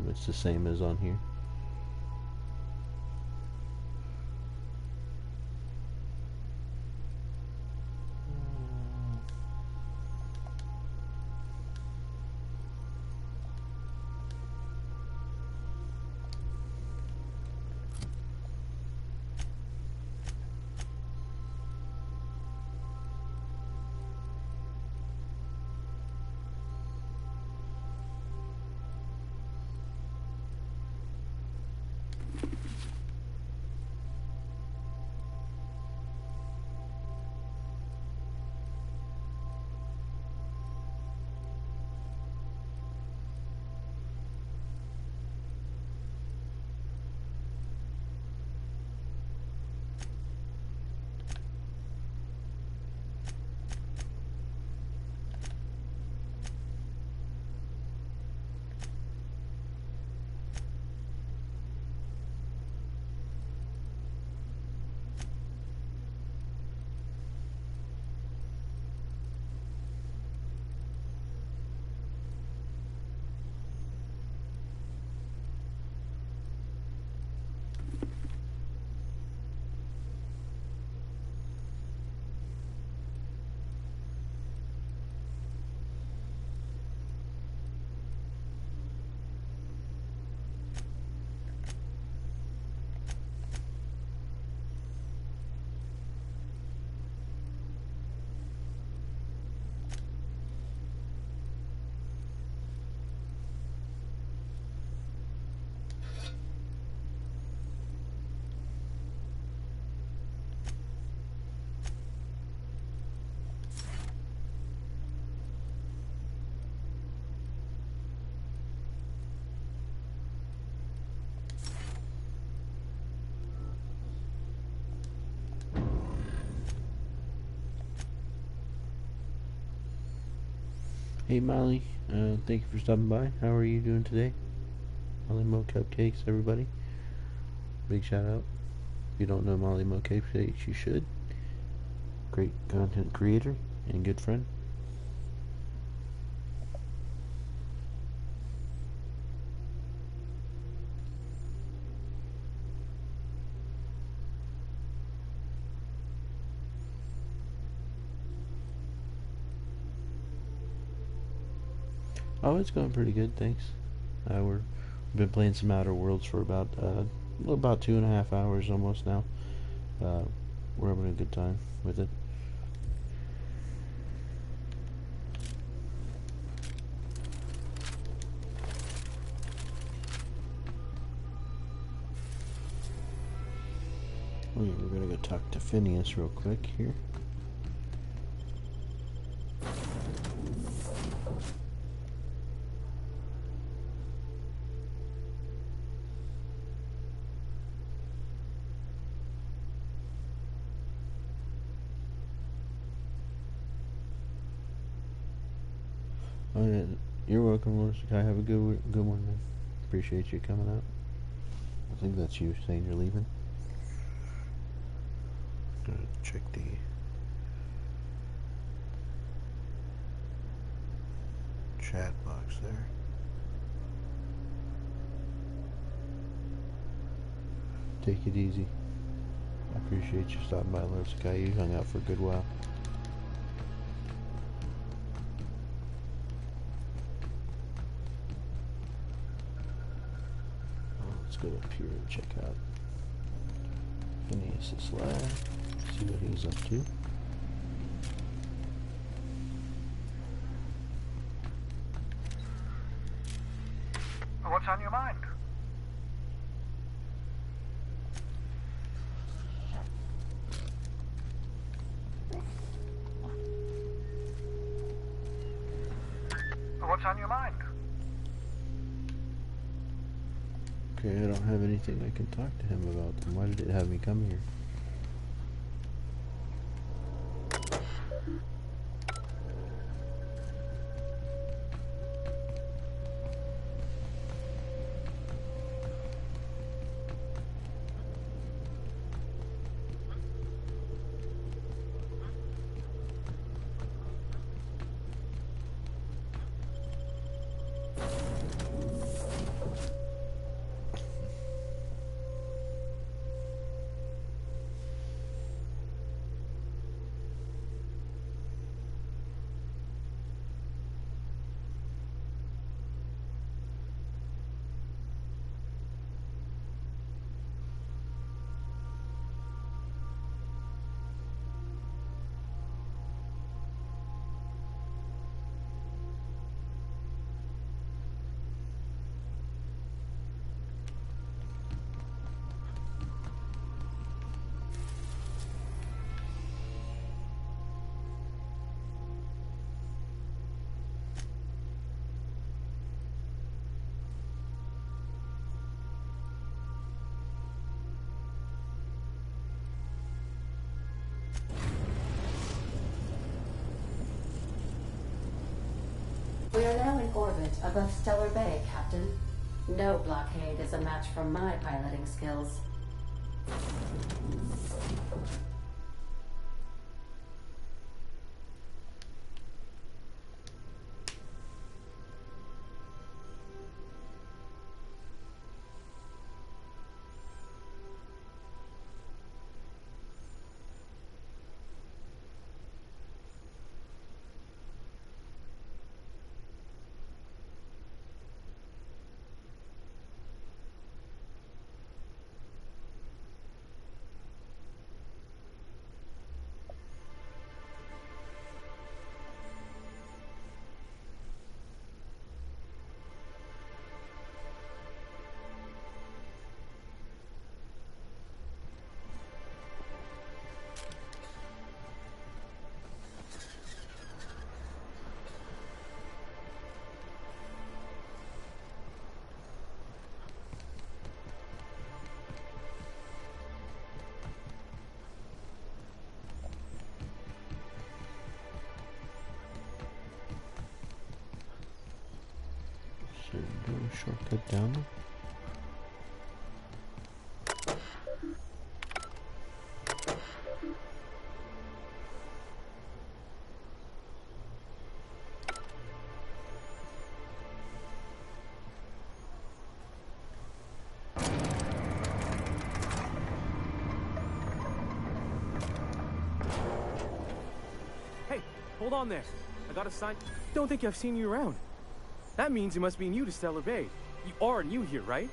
A: It's the same as on here. Hey Molly, thank you for stopping by. How are you doing today? Molly Mo Cupcakes, everybody. Big shout out. If you don't know Molly Mo Cupcakes, you should. Great content creator and good friend. Oh, it's going pretty good, thanks. We've been playing some Outer Worlds for about 2.5 hours almost now. We're having a good time with it. Oh yeah, we're gonna go talk to Phineas real quick here. Oh yeah, you're welcome, Lorsikai. Have a good one, man. Appreciate you coming out. I think that's you saying you're leaving. Gonna check the chat box there. Take it easy. I appreciate you stopping by, Lorsikai. You hung out for a good while. Let's go up here and check out Phineas' lab, see what he's up to.
Q: What's on your mind? What's on your mind?
A: Okay, I don't have anything I can talk to him about. Then why did it have me come here?
H: We are now in orbit above Stellar Bay, Captain. No blockade is a match for my piloting skills.
A: Should we do a shortcut down there?
S: Hey, hold on there. I got a sign. Don't think I've seen you around.
C: That means you must be new to Stellar Bay. You are new here, right?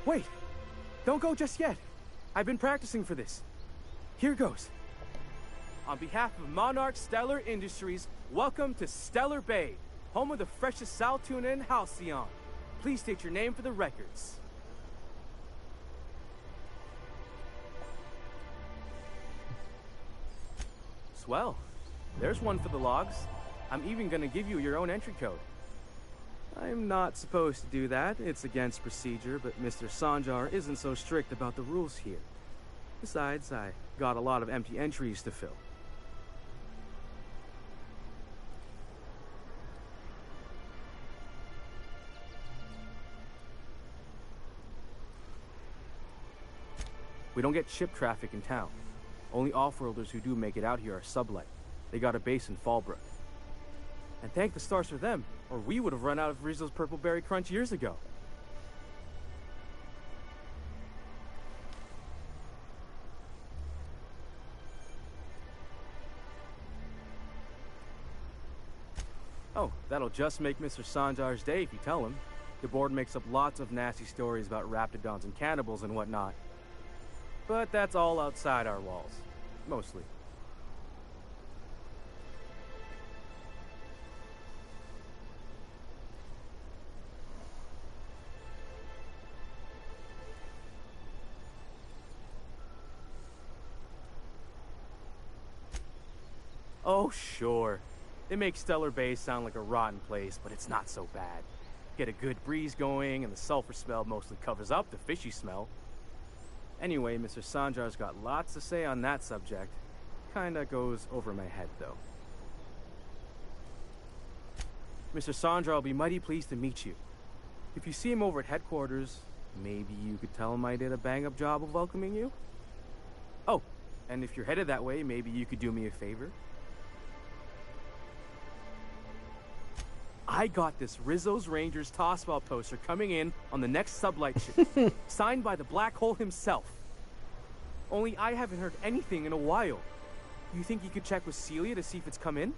C: Wait! Don't go just yet. I've been practicing for this. Here goes. On behalf of Monarch Stellar Industries, welcome to Stellar Bay, home of the freshest sal tuna and halcyon. Please state your name for the records. Swell. There's one for the logs. I'm even gonna give you your own entry code. I'm not supposed to do that. It's against procedure, but Mr. Sanjar isn't so strict about the rules here. Besides, I got a lot of empty entries to fill. We don't get ship traffic in town. Only off-worlders who do make it out here are sublight. They got a base in Fallbrook. And thank the stars for them, or we would have run out of Rizzo's Purple Berry Crunch years ago. Oh, that'll just make Mr. Sanjar's day if you tell him. The board makes up lots of nasty stories about raptidons and cannibals and whatnot. But that's all outside our walls. Mostly. Oh, sure. They make Stellar Bay sound like a rotten place, but it's not so bad. Get a good breeze going, and the sulfur smell mostly covers up the fishy smell. Anyway, Mr. Sanjar's got lots to say on that subject. Kinda goes over my head, though. Mr. Sanjar will be mighty pleased to meet you. If you see him over at headquarters, maybe you could tell him I did a bang-up job of welcoming you? Oh, and if you're headed that way, maybe you could do me a favor? I got this Rizzo's Rangers tossball poster coming in on the next sublight ship, signed by the Black Hole himself. Only I haven't heard anything in a while. You think you could check with Celia to see if it's come in?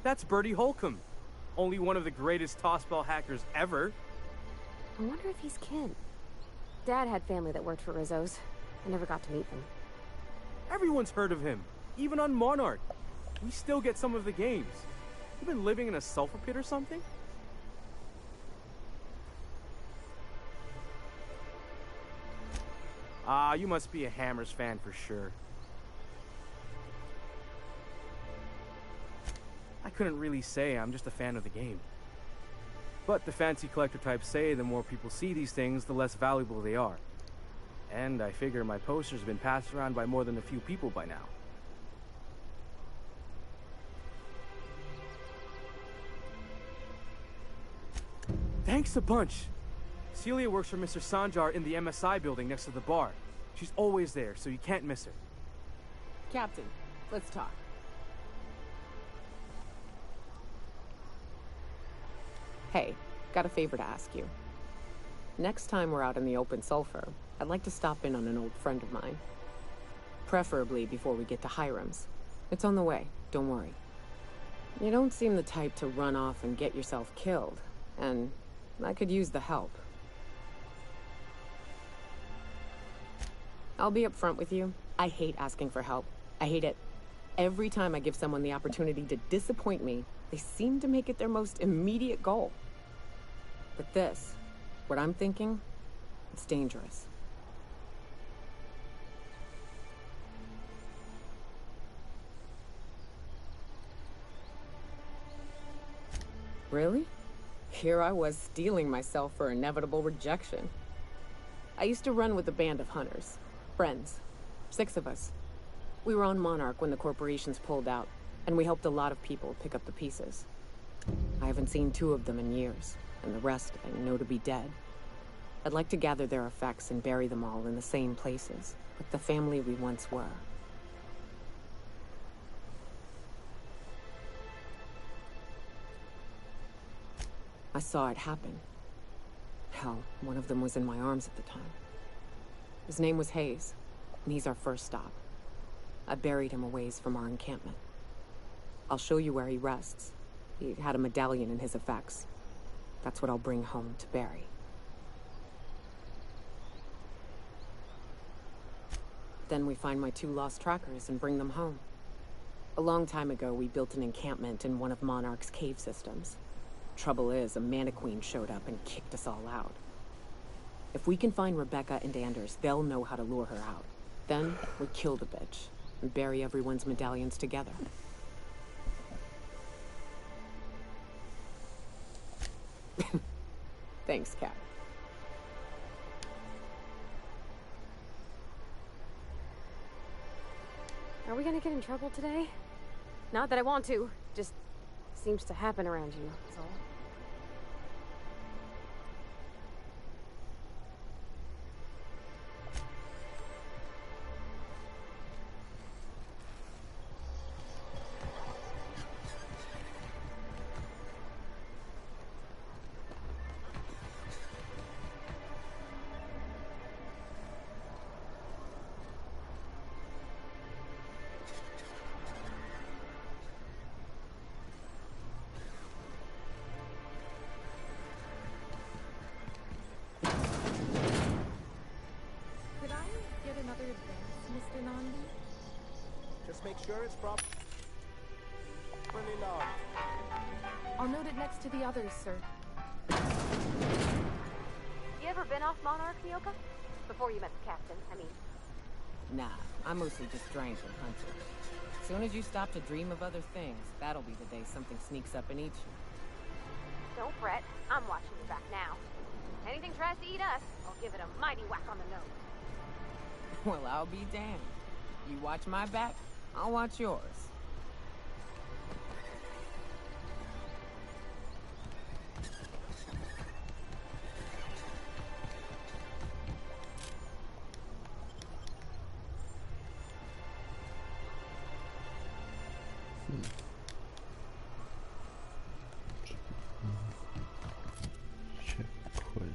C: That's Bertie Holcomb, only one of the greatest tossball hackers ever.
E: I wonder if he's kin. Dad had family that worked for Rizzo's. I never got to meet them.
C: Everyone's heard of him. Even on Monarch. We still get some of the games. You been living in a sulfur pit or something? Ah, you must be a Hammers fan for sure. I couldn't really say, I'm just a fan of the game. But the fancy collector types say the more people see these things, the less valuable they are. And I figure my poster's been passed around by more than a few people by now. Thanks a bunch. Celia works for Mr. Sanjar in the MSI building next to the bar. She's always there, so you can't miss her.
N: Captain, let's talk. Hey, got a favor to ask you. Next time we're out in the open sulfur, I'd like to stop in on an old friend of mine. Preferably before we get to Hiram's. It's on the way, don't worry. You don't seem the type to run off and get yourself killed, and I could use the help. I'll be upfront with you. I hate asking for help. I hate it. Every time I give someone the opportunity to disappoint me, they seem to make it their most immediate goal. But this, what I'm thinking, it's dangerous. Really? Here I was steeling myself for inevitable rejection. I used to run with a band of hunters. Friends. 6 of us. We were on Monarch when the corporations pulled out, and we helped a lot of people pick up the pieces. I haven't seen 2 of them in years, and the rest I know to be dead. I'd like to gather their effects and bury them all in the same places, with the family we once were. I saw it happen. Hell, one of them was in my arms at the time. His name was Hayes, and he's our first stop. I buried him a ways from our encampment. I'll show you where he rests. He had a medallion in his effects. That's what I'll bring home to Barry. Then we find my 2 lost trackers and bring them home. A long time ago, we built an encampment in one of Monarch's cave systems. Trouble is, a Mantiqueen showed up and kicked us all out. If we can find Rebecca and Anders, they'll know how to lure her out. Then, we kill the bitch and bury everyone's medallions together. Thanks, Cap.
F: Are we gonna get in trouble today? Not that I want to, just seems to happen around you, that's all.
B: Just make sure it's properly logged.
F: I'll note it next to the others, sir.
E: You ever been off Monarch, Mioka? Before you met the captain, I mean.
N: Nah, I mostly just drank and hunted. As soon as you stop to dream of other things, that'll be the day something sneaks up and eats you.
E: Don't fret, I'm watching your back now. Anything tries to eat us, I'll give it a mighty whack on the nose.
N: Well, I'll be damned. You watch my back, I'll watch yours.
A: Check quiz.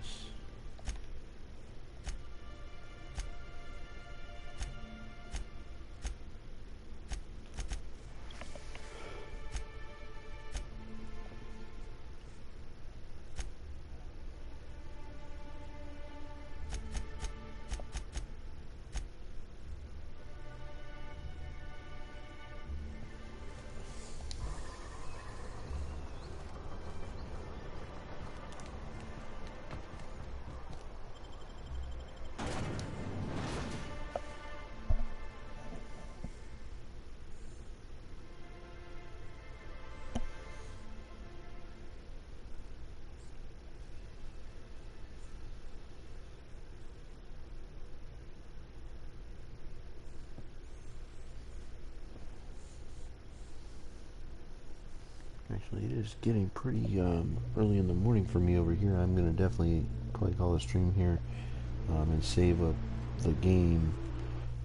A: Actually, it is getting pretty early in the morning for me over here. I'm going to definitely probably call a stream here and save up the game.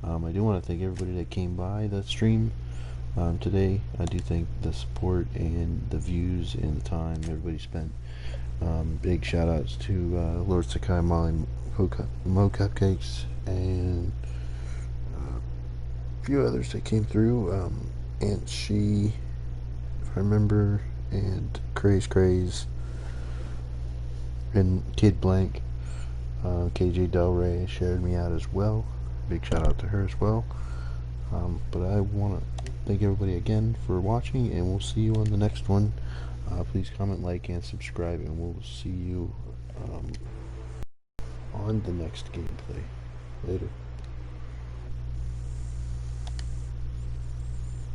A: I do want to thank everybody that came by the stream today. I do thank the support and the views and the time everybody spent. Big shout outs to Lord Sakai, Molly, Mo Cupcakes, and a few others that came through. Aunt She, if I remember, and Craze, and Kid Blank, KJ Del Rey shared me out as well. Big shout out to her as well. But I want to thank everybody again for watching, and we'll see you on the next one. Please comment, like, and subscribe, and we'll see you on the next gameplay. Later.